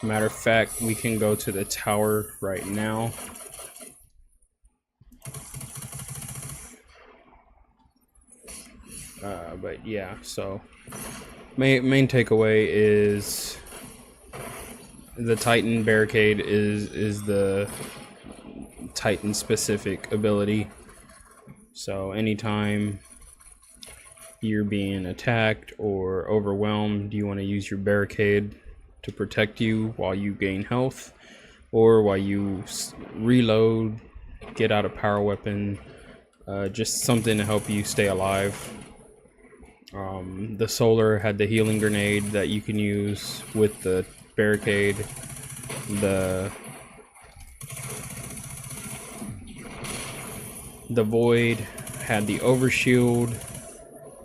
Matter of fact, we can go to the tower right now. But yeah, so main takeaway is the Titan barricade is the Titan specific ability. So anytime you're being attacked or overwhelmed, you want to use your barricade to protect you while you gain health, or while you reload, get out a power weapon, just something to help you stay alive. The solar had the healing grenade that you can use with the barricade. The void had the overshield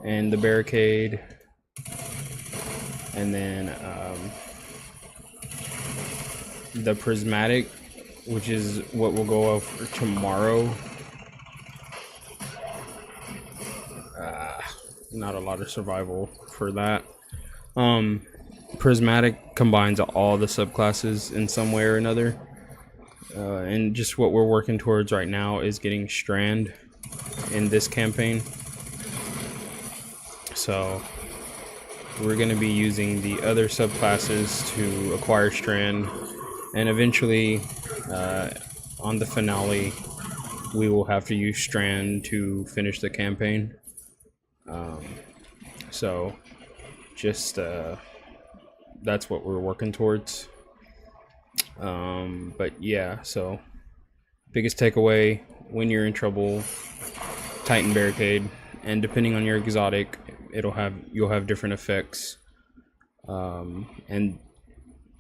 and the barricade, and then the prismatic, which is what we'll go over tomorrow. Not a lot of survival for that. Prismatic combines all the subclasses in some way or another. And just what we're working towards right now is getting Strand in this campaign. So we're going to be using the other subclasses to acquire Strand, and eventually on the finale we will have to use Strand to finish the campaign. So just that's what we're working towards. But yeah, so biggest takeaway: when you're in trouble, Titan barricade, and depending on your exotic, you'll have different effects, and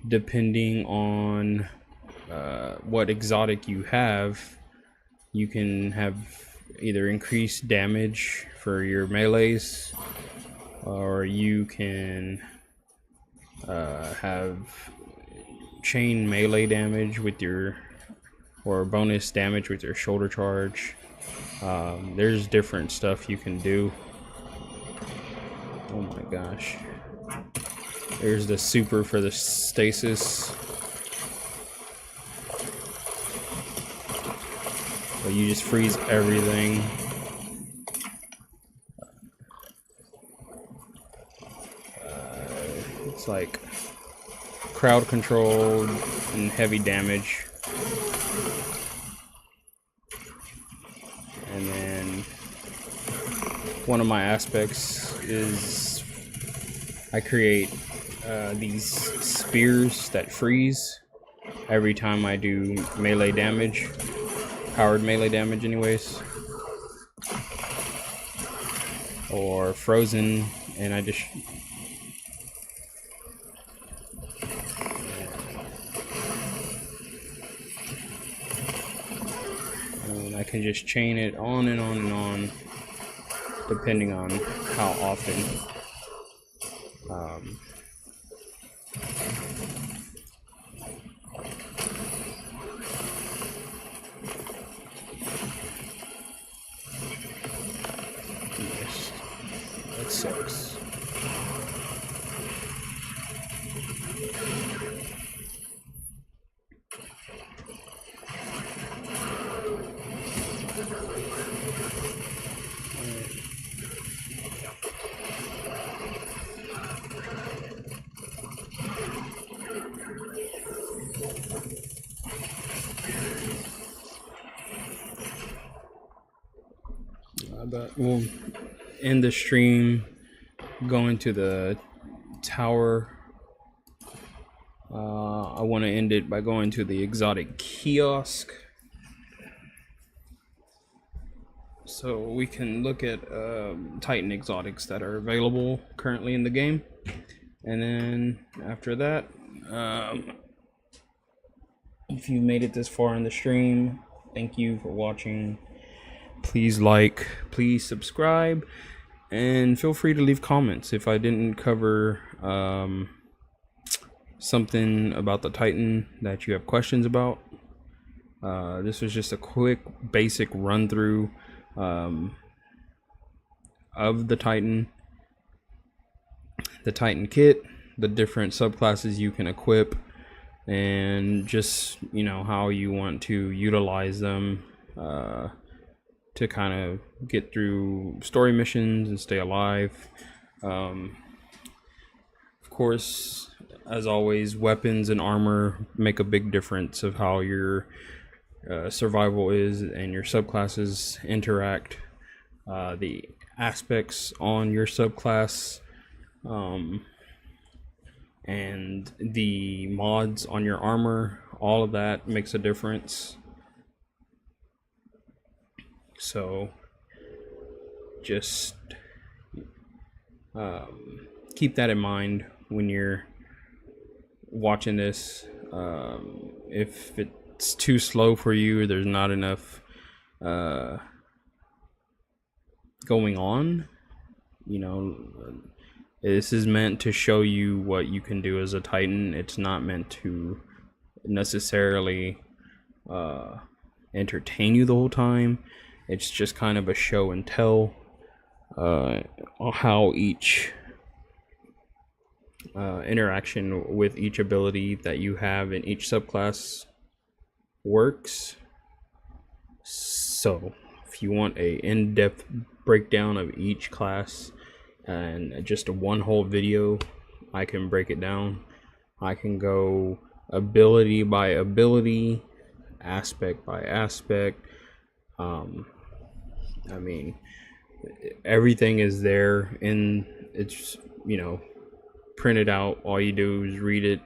depending on what exotic you have, you can have either increased damage for your melees, or you can have chain melee damage with your, or bonus damage with your shoulder charge. There's different stuff you can do. Oh my gosh. There's the super for the stasis. So you just freeze everything. It's like crowd controlled and heavy damage. And then one of my aspects is I create these spears that freeze every time I do melee damage, powered melee damage anyways, or frozen, and I just I can just chain it on and on and on, depending on how often. Yes, that sucks. But we'll end the stream going to the tower. I want to end it by going to the exotic kiosk, so we can look at Titan exotics that are available currently in the game. And then after that, if you made it this far in the stream, thank you for watching. Please like, please subscribe, and feel free to leave comments if I didn't cover something about the Titan that you have questions about. This was just a quick basic run through of the Titan kit, the different subclasses you can equip, and just, you know, how you want to utilize them to kind of get through story missions and stay alive. Of course, as always, weapons and armor make a big difference of how your survival is and your subclasses interact. The aspects on your subclass and the mods on your armor, all of that makes a difference. So just keep that in mind when you're watching this. If it's too slow for you, or there's not enough going on, you know, this is meant to show you what you can do as a Titan. It's not meant to necessarily entertain you the whole time. It's just kind of a show and tell how each interaction with each ability that you have in each subclass works. So if you want a in-depth breakdown of each class and just a one whole video, I can break it down. I can go ability by ability, aspect by aspect. I mean, everything is there, and it's, you know, printed out. All you do is read it.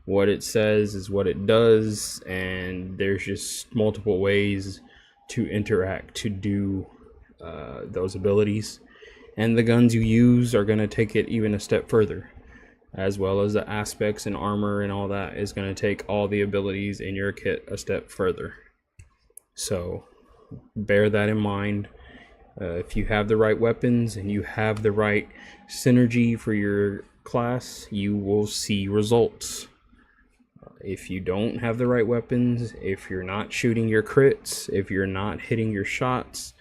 What it says is what it does, and there's just multiple ways to interact to do those abilities. And the guns you use are going to take it even a step further, as well as the aspects and armor and all that is going to take all the abilities in your kit a step further. So bear that in mind. If you have the right weapons and you have the right synergy for your class, you will see results. If you don't have the right weapons, if you're not shooting your crits, if you're not hitting your shots,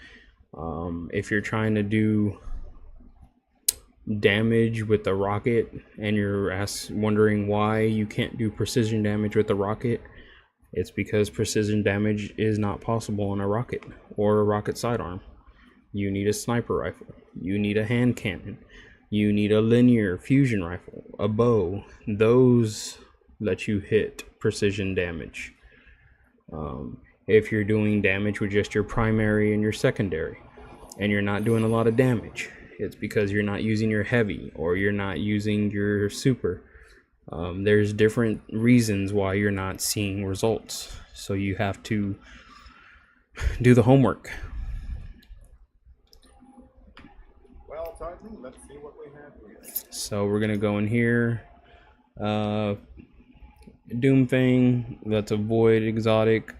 if you're trying to do damage with the rocket and you're wondering why you can't do precision damage with the rocket, It's because precision damage is not possible on a rocket or a rocket sidearm. You need a sniper rifle. You need a hand cannon. You need a linear fusion rifle, a bow. Those let you hit precision damage. If you're doing damage with just your primary and your secondary, and you're not doing a lot of damage, it's because you're not using your heavy or you're not using your super. There's different reasons why you're not seeing results. So you have to do the homework. Well, Titan, let's see what we have here. So we're gonna go in here. Doomfang, that's a void exotic.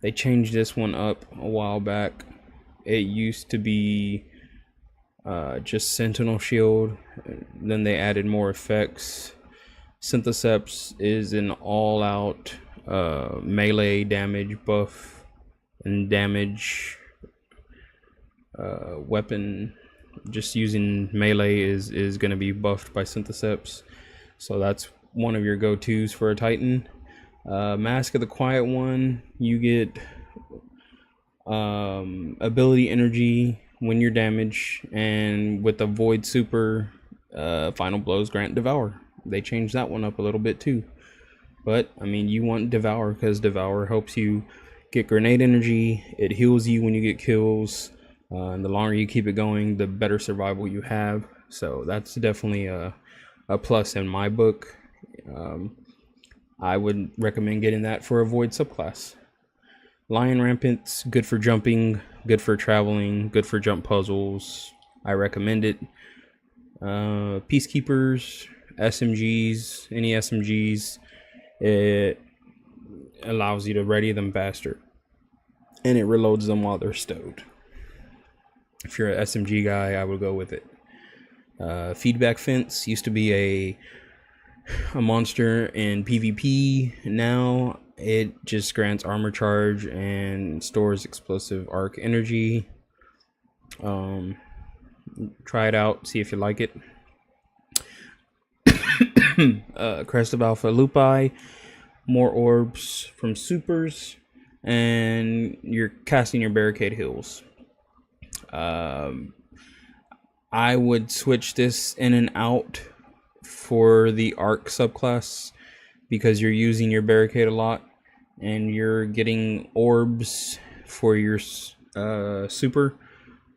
They changed this one up a while back. It used to be just Sentinel Shield, then they added more effects. Syntheseps is an all-out melee damage buff and damage weapon. Just using melee is going to be buffed by Syntheseps, so that's one of your go-tos for a Titan. Mask of the Quiet One, you get ability energy when you're damaged, and with the Void Super, Final Blows grant Devour. They changed that one up a little bit too. But I mean, you want Devour because Devour helps you get grenade energy. It heals you when you get kills. And the longer you keep it going, the better survival you have. So that's definitely a plus in my book. I would recommend getting that for a Void subclass. Lion Rampant's good for jumping, good for traveling, good for jump puzzles. I recommend it. Peacekeepers, SMGs, any SMGs, it allows you to ready them faster. And it reloads them while they're stowed. If you're an SMG guy, I would go with it. Feedback Fence used to be a monster in PvP. Now it just grants armor charge and stores explosive arc energy. Try it out, see if you like it. Crest of Alpha Lupi, more orbs from supers, and you're casting your barricade heals. I would switch this in and out for the arc subclass because you're using your barricade a lot and you're getting orbs for your super.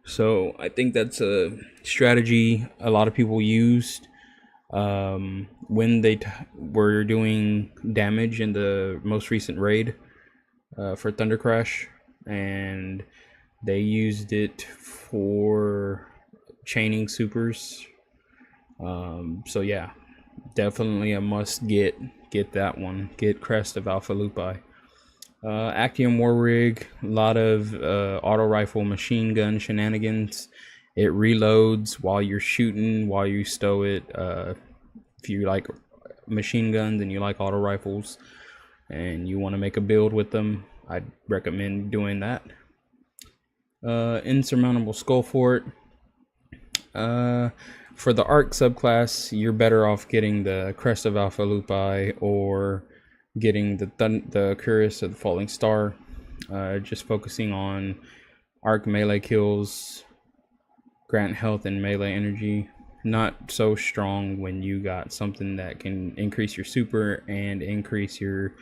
So I think that's a strategy a lot of people used when they were doing damage in the most recent raid for Thunder Crash, and they used it for chaining supers. So yeah, definitely a must get that one. Get Crest of Alpha Lupi. Actium War Rig, a lot of auto rifle machine gun shenanigans. It reloads while you're shooting, while you stow it. If you like machine guns and you like auto rifles and you want to make a build with them, I'd recommend doing that. Insurmountable Skull Fort. For the Arc subclass, you're better off getting the Crest of Alpha Lupi or getting the Cuirass of the Falling Star. Just focusing on Arc melee kills, grant health and melee energy. Not so strong when you got something that can increase your super and increase your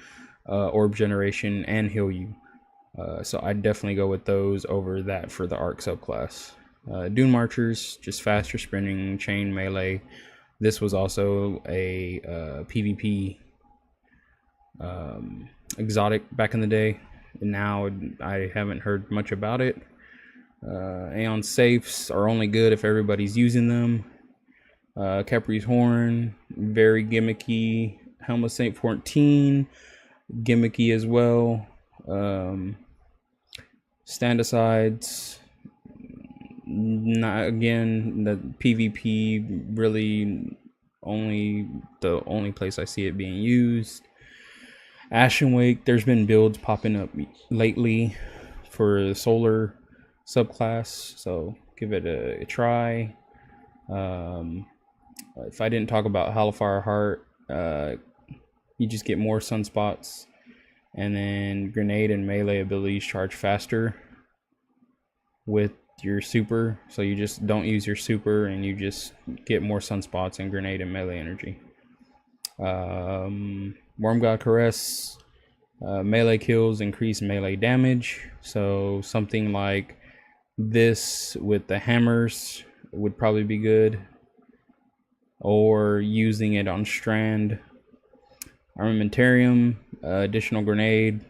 orb generation and heal you. So I'd definitely go with those over that for the Arc subclass. Dune Marchers, just faster sprinting, chain melee. This was also a PvP exotic back in the day. Now I haven't heard much about it. Aeon Safes are only good if everybody's using them. Capri's Horn, very gimmicky. Helm of Saint 14, gimmicky as well. Stand-asides, not, again, the PvP really the only place I see it being used. Ashen Wake, there's been builds popping up lately for the solar subclass, so give it a try. If I didn't talk about Hellfire Heart, you just get more sunspots, and then grenade and melee abilities charge faster with your super, so you just don't use your super and you just get more sunspots and grenade and melee energy. Worm God Caress, melee kills increase melee damage, so something like this with the hammers would probably be good, or using it on Strand. Armamentarium, additional grenade,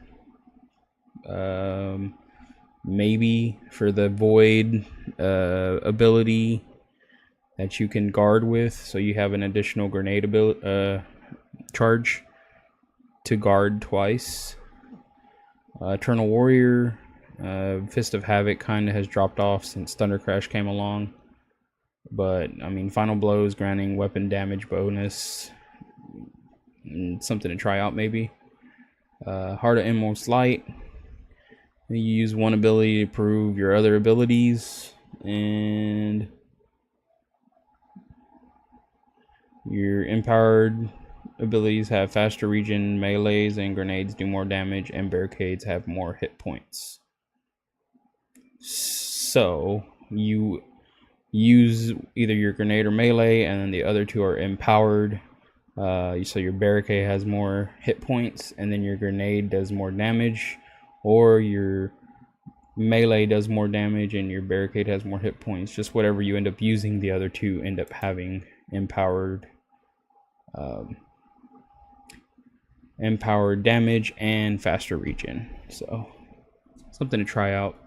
maybe for the void ability that you can guard with, so you have an additional grenade ability charge to guard twice. Eternal Warrior, Fist of Havoc kind of has dropped off since Thunder Crash came along, but I mean, Final Blows granting weapon damage bonus, something to try out maybe. Heart of Inmost Light, you use one ability to improve your other abilities, and your empowered abilities have faster regen, melees and grenades do more damage, and barricades have more hit points. So you use either your grenade or melee, and then the other two are empowered. So your barricade has more hit points, and then your grenade does more damage, or your melee does more damage and your barricade has more hit points. Just whatever you end up using, the other two end up having empowered damage and faster regen. So something to try out.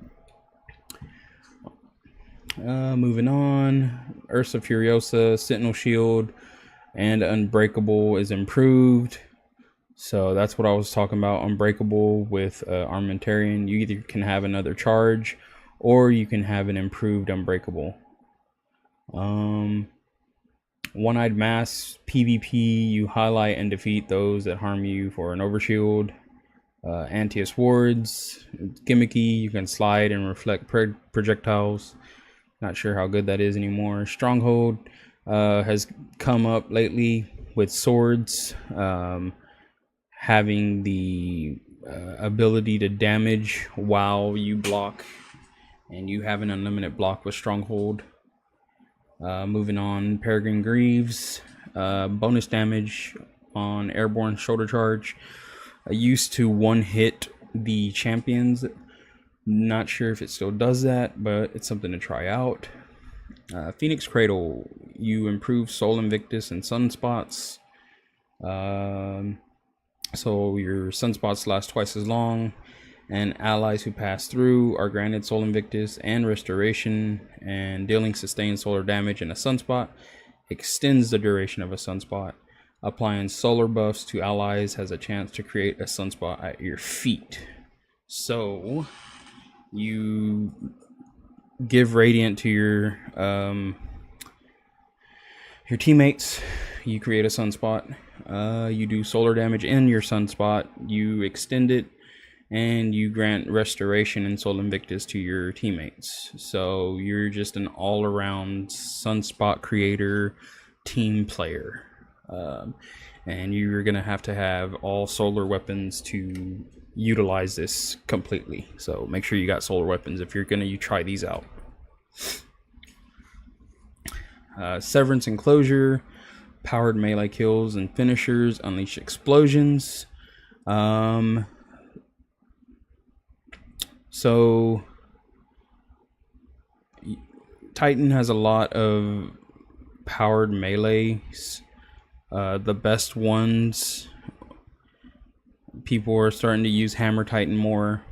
Moving on, Ursa Furiosa, Sentinel Shield and Unbreakable is improved. So that's what I was talking about. Unbreakable with Armamentarium. You either can have another charge or you can have an improved Unbreakable. One-Eyed Mask PvP, you highlight and defeat those that harm you for an overshield. Antius Wards, gimmicky, you can slide and reflect projectiles. Not sure how good that is anymore. Stronghold has come up lately with swords, having the ability to damage while you block, and you have an unlimited block with Stronghold. Moving on, Peregrine Greaves, bonus damage on airborne shoulder charge. I used to one hit the champions. Not sure if it still does that, but it's something to try out. Phoenix Cradle, you improve Soul Invictus and Sunspots. So your sunspots last twice as long, and allies who pass through are granted Soul Invictus and Restoration, and dealing sustained solar damage in a sunspot extends the duration of a sunspot. Applying solar buffs to allies has a chance to create a sunspot at your feet. So you give Radiant to your teammates, you create a sunspot. You do solar damage in your sunspot, you extend it, and you grant Restoration and Soul Invictus to your teammates. So you're just an all-around sunspot creator, team player. And you're gonna have to have all solar weapons to utilize this completely. So make sure you got solar weapons if you're gonna try these out. Severance Enclosure, powered melee kills and finishers, unleash explosions. So Titan has a lot of powered melees. The best ones, people are starting to use Hammer Titan more,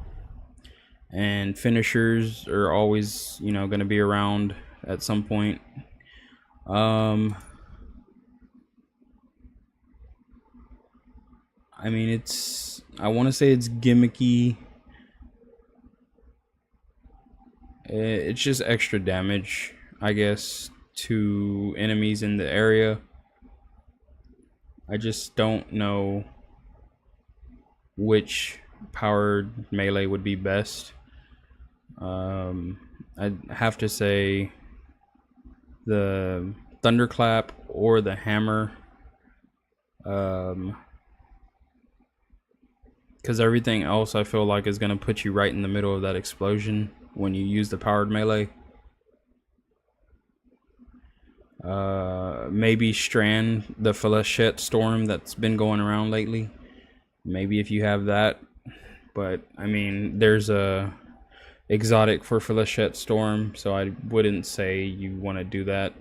and finishers are always, going to be around at some point. I mean, I want to say it's gimmicky. It's just extra damage, I guess, to enemies in the area. I just don't know which powered melee would be best. I'd have to say the Thunderclap or the Hammer. Because everything else I feel like is going to put you right in the middle of that explosion when you use the powered melee. Maybe Strand, the Fléchette Storm that's been going around lately. Maybe if you have that. But, I mean, there's a exotic for Fléchette Storm, so I wouldn't say you want to do that.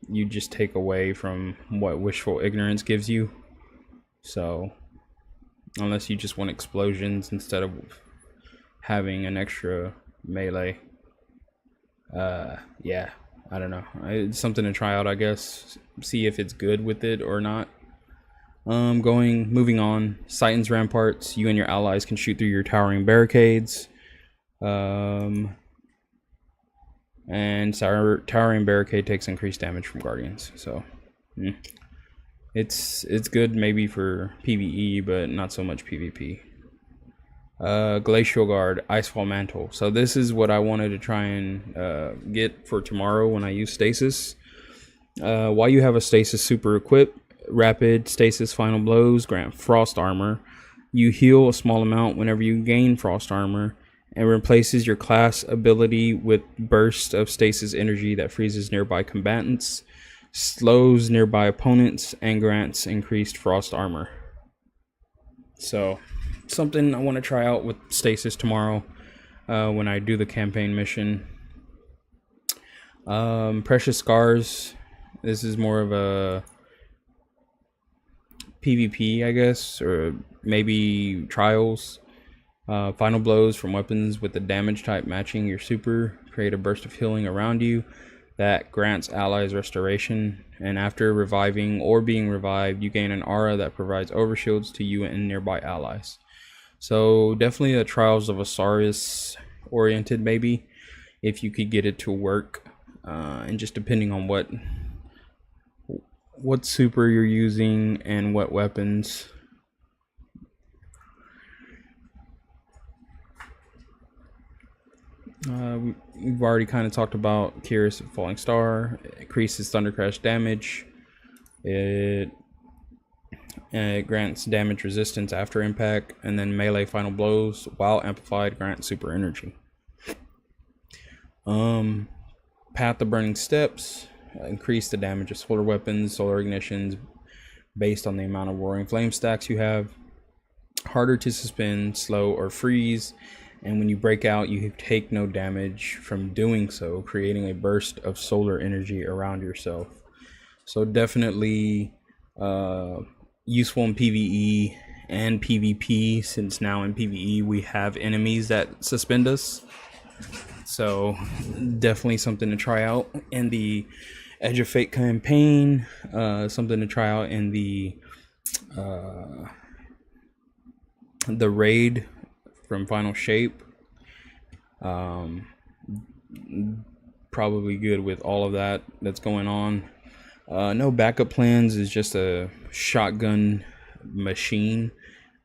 You just take away from what Wishful Ignorance gives you. So, unless you just want explosions instead of having an extra melee. Yeah, I don't know. It's something to try out, I guess. See if it's good with it or not. Moving on. Titan's Ramparts. You and your allies can shoot through your towering barricades. And towering barricade takes increased damage from guardians. So, it's good maybe for PvE, but not so much PvP. Glacial Guard, Icefall Mantle. So this is what I wanted to try and get for tomorrow when I use Stasis. While you have a Stasis super equipped, Rapid Stasis Final Blows grant Frost Armor. You heal a small amount whenever you gain Frost Armor, and replaces your class ability with Burst of Stasis Energy that freezes nearby combatants, slows nearby opponents, and grants increased Frost Armor. So, something I want to try out with Stasis tomorrow when I do the campaign mission. Precious Scars. This is more of a PvP, I guess, or maybe Trials. Final Blows from weapons with the damage type matching your super. Create a burst of healing around you that grants allies restoration. And after reviving or being revived, you gain an aura that provides overshields to you and nearby allies. So definitely a Trials of Osiris oriented, maybe, if you could get it to work. And just depending on what super you're using and what weapons. We've already kind of talked about Kyrus Falling Star. It increases Thunder Crash damage. It grants damage resistance after impact, and then melee Final Blows while amplified grant super energy. Path of Burning Steps. Increase the damage of solar weapons, solar ignitions based on the amount of Roaring Flame stacks you have. Harder to suspend, slow, or freeze. And when you break out, you take no damage from doing so, creating a burst of solar energy around yourself. So definitely useful in PvE and PvP, since now in PvE we have enemies that suspend us. So definitely something to try out in the Edge of Fate campaign. Something to try out in the raid from Final Shape. Probably good with all of that's going on. No backup plans, is just a shotgun machine,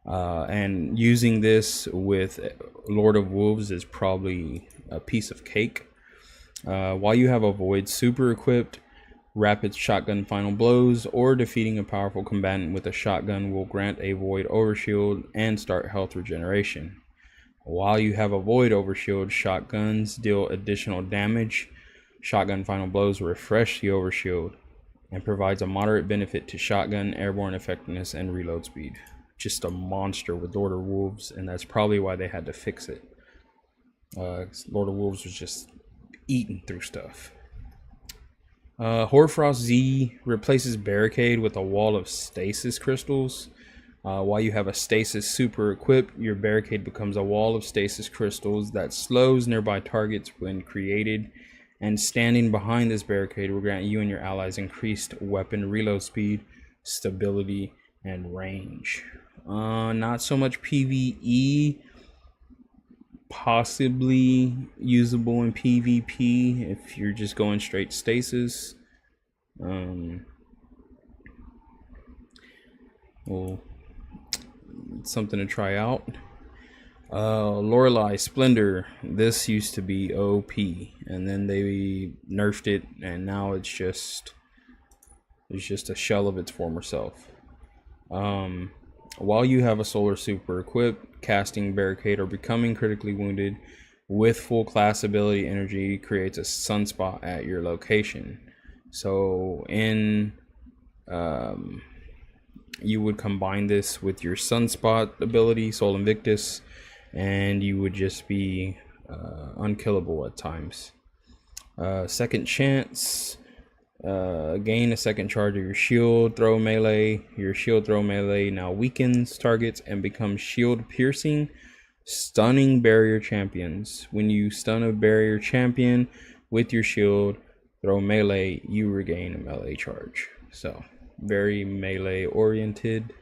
and using this with Lord of Wolves is probably a piece of cake. While you have a Void super equipped, Rapid Shotgun Final Blows or defeating a powerful combatant with a shotgun will grant a Void Overshield and start health regeneration. While you have a Void Overshield, shotguns deal additional damage. Shotgun Final Blows refresh the Overshield and provides a moderate benefit to shotgun, airborne effectiveness, and reload speed. Just a monster with Lord of Wolves, and that's probably why they had to fix it. Lord of Wolves was just eating through stuff. Hoarfrost Z replaces Barricade with a wall of stasis crystals. While you have a stasis super equipped, your barricade becomes a wall of stasis crystals that slows nearby targets when created, and standing behind this barricade will grant you and your allies increased weapon reload speed, stability, and range. Not so much PvE, possibly usable in PvP if you're just going straight stasis. Well, something to try out. Lorelei Splendor. This used to be OP, and then they nerfed it, and now it's just It's just a shell of its former self. While you have a solar super equipped, casting barricade or becoming critically wounded with full class ability energy creates a sunspot at your location. So you would combine this with your sunspot ability, Sol Invictus, and you would just be unkillable at times. Second chance, gain a second charge of your shield throw melee. Your shield throw melee now weakens targets and becomes shield piercing, stunning barrier champions. When you stun a barrier champion with your shield throw melee, you regain a melee charge. So very melee oriented.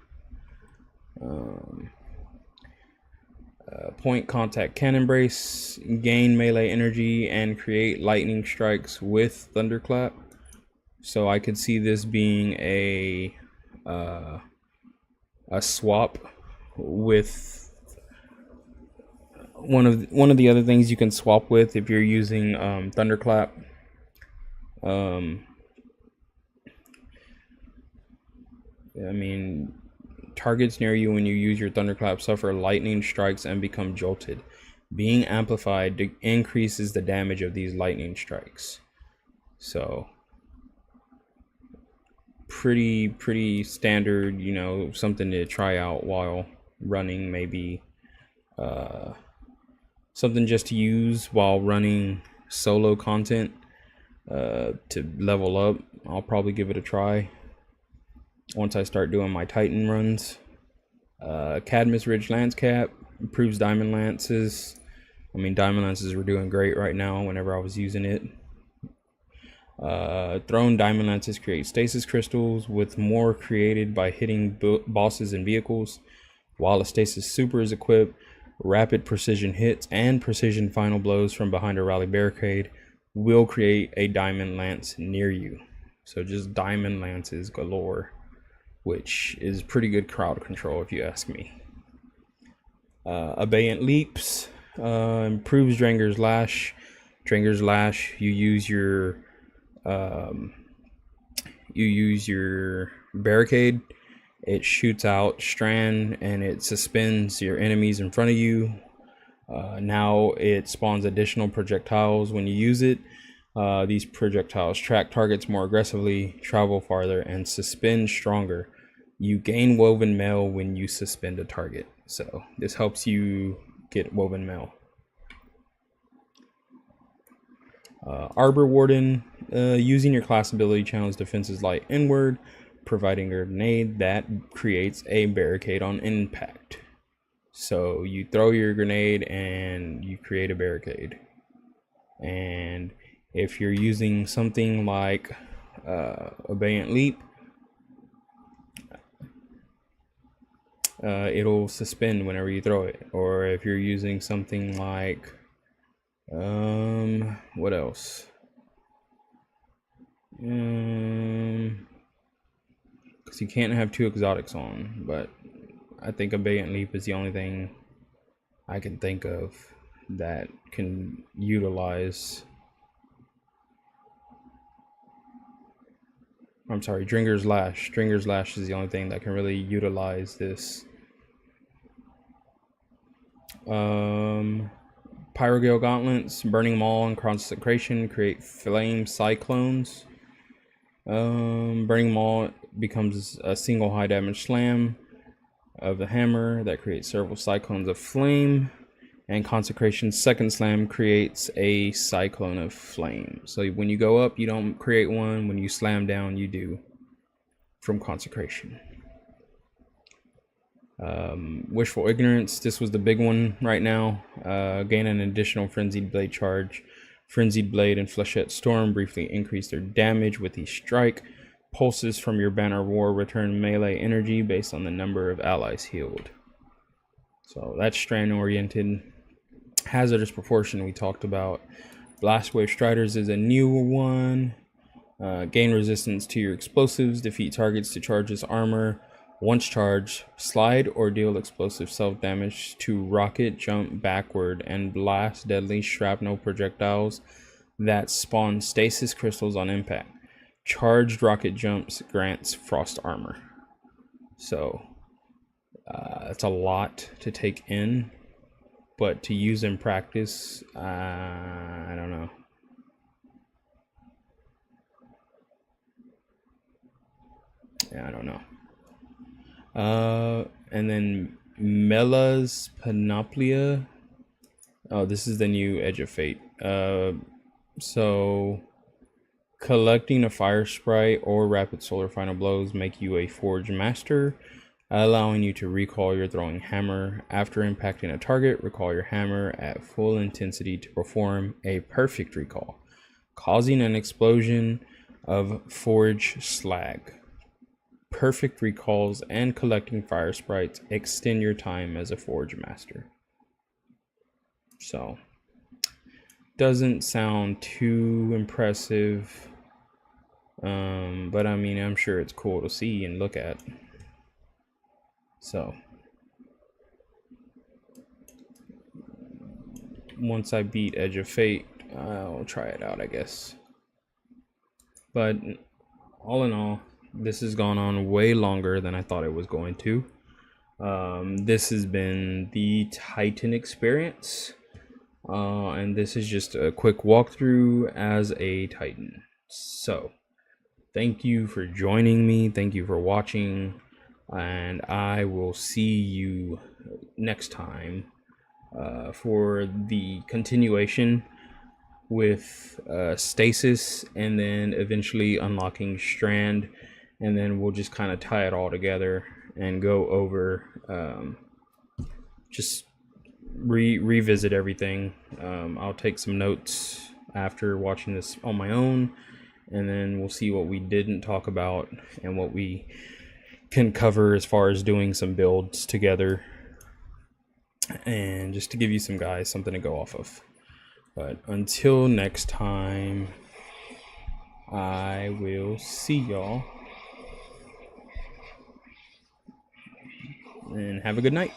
Point contact cannon brace, gain melee energy and create lightning strikes with thunderclap. So I could see this being a swap with one of the other things you can swap with if you're using thunderclap. I mean, targets near you when you use your thunderclap suffer lightning strikes and become jolted. Being amplified increases the damage of these lightning strikes. So pretty standard, you know, something to try out while running. Maybe something just to use while running solo content to level up. I'll probably give it a try once I start doing my Titan runs. Cadmus Ridge Lance Cap improves Diamond Lances. I mean, Diamond Lances were doing great right now whenever I was using it. Thrown Diamond Lances create stasis crystals, with more created by hitting bosses and vehicles. While a stasis super is equipped, rapid precision hits and precision final blows from behind a rally barricade will create a Diamond Lance near you. So just Diamond Lances galore, which is pretty good crowd control if you ask me. Abeyant Leaps improves Dranger's Lash. Dranger's Lash, you use your barricade, it shoots out Strand and it suspends your enemies in front of you. Now it spawns additional projectiles when you use it. These projectiles track targets more aggressively, travel farther, and suspend stronger. You gain Woven Mail when you suspend a target, so this helps you get Woven Mail. Arbor Warden, using your class ability channels defenses light inward, providing a grenade that creates a barricade on impact. So you throw your grenade and you create a barricade. And if you're using something like Abeyant Leap, it'll suspend whenever you throw it. Or if you're using something like what else? Because you can't have two exotics on, but I think Abeyant Leap is the only thing I can think of that can utilize. I'm sorry, Dringer's Lash. Dringer's Lash is the only thing that can really utilize this. Pyrogale Gauntlets, Burning Maul and Consecration create Flame Cyclones. Burning Maul becomes a single high damage slam of the hammer that creates several cyclones of flame, and Consecration's second slam creates a cyclone of flame. So when you go up, you don't create one. When you slam down, you do from Consecration. Wishful Ignorance, this was the big one right now. Gain an additional Frenzied Blade charge. Frenzied Blade and Flechette Storm briefly increase their damage with each strike. Pulses from your Banner War return melee energy based on the number of allies healed. So that's Strand oriented. Hazardous Proportion we talked about. Blast Wave Striders is a new one. Gain resistance to your explosives. Defeat targets to charges armor. Once charged, slide or deal explosive self-damage to rocket, jump backward, and blast deadly shrapnel projectiles that spawn stasis crystals on impact. charged rocket jumps grants frost armor. So it's a lot to take in, but to use in practice, I don't know. Yeah, I don't know. And then Mela's Panoplia. Oh, this is the new Edge of Fate. So collecting a fire sprite or rapid solar final blows make you a forge master, allowing you to recall your throwing hammer. After impacting a target, recall your hammer at full intensity to perform a perfect recall, causing an explosion of forge slag. Perfect recalls and collecting fire sprites extend your time as a forge master. So, doesn't sound too impressive, but I mean, I'm sure it's cool to see and look at. So, once I beat Edge of Fate, I'll try it out, I guess. But all in all, this has gone on way longer than I thought it was going to. This has been the Titan experience, and this is just a quick walkthrough as a Titan. So, thank you for joining me. Thank you for watching, and I will see you next time for the continuation with Stasis, and then eventually unlocking Strand, and then we'll just kind of tie it all together and go over just revisit everything. I'll take some notes after watching this on my own, and then we'll see what we didn't talk about and what we can cover as far as doing some builds together, and just to give you some guys something to go off of. But until next time, I will see y'all, and have a good night.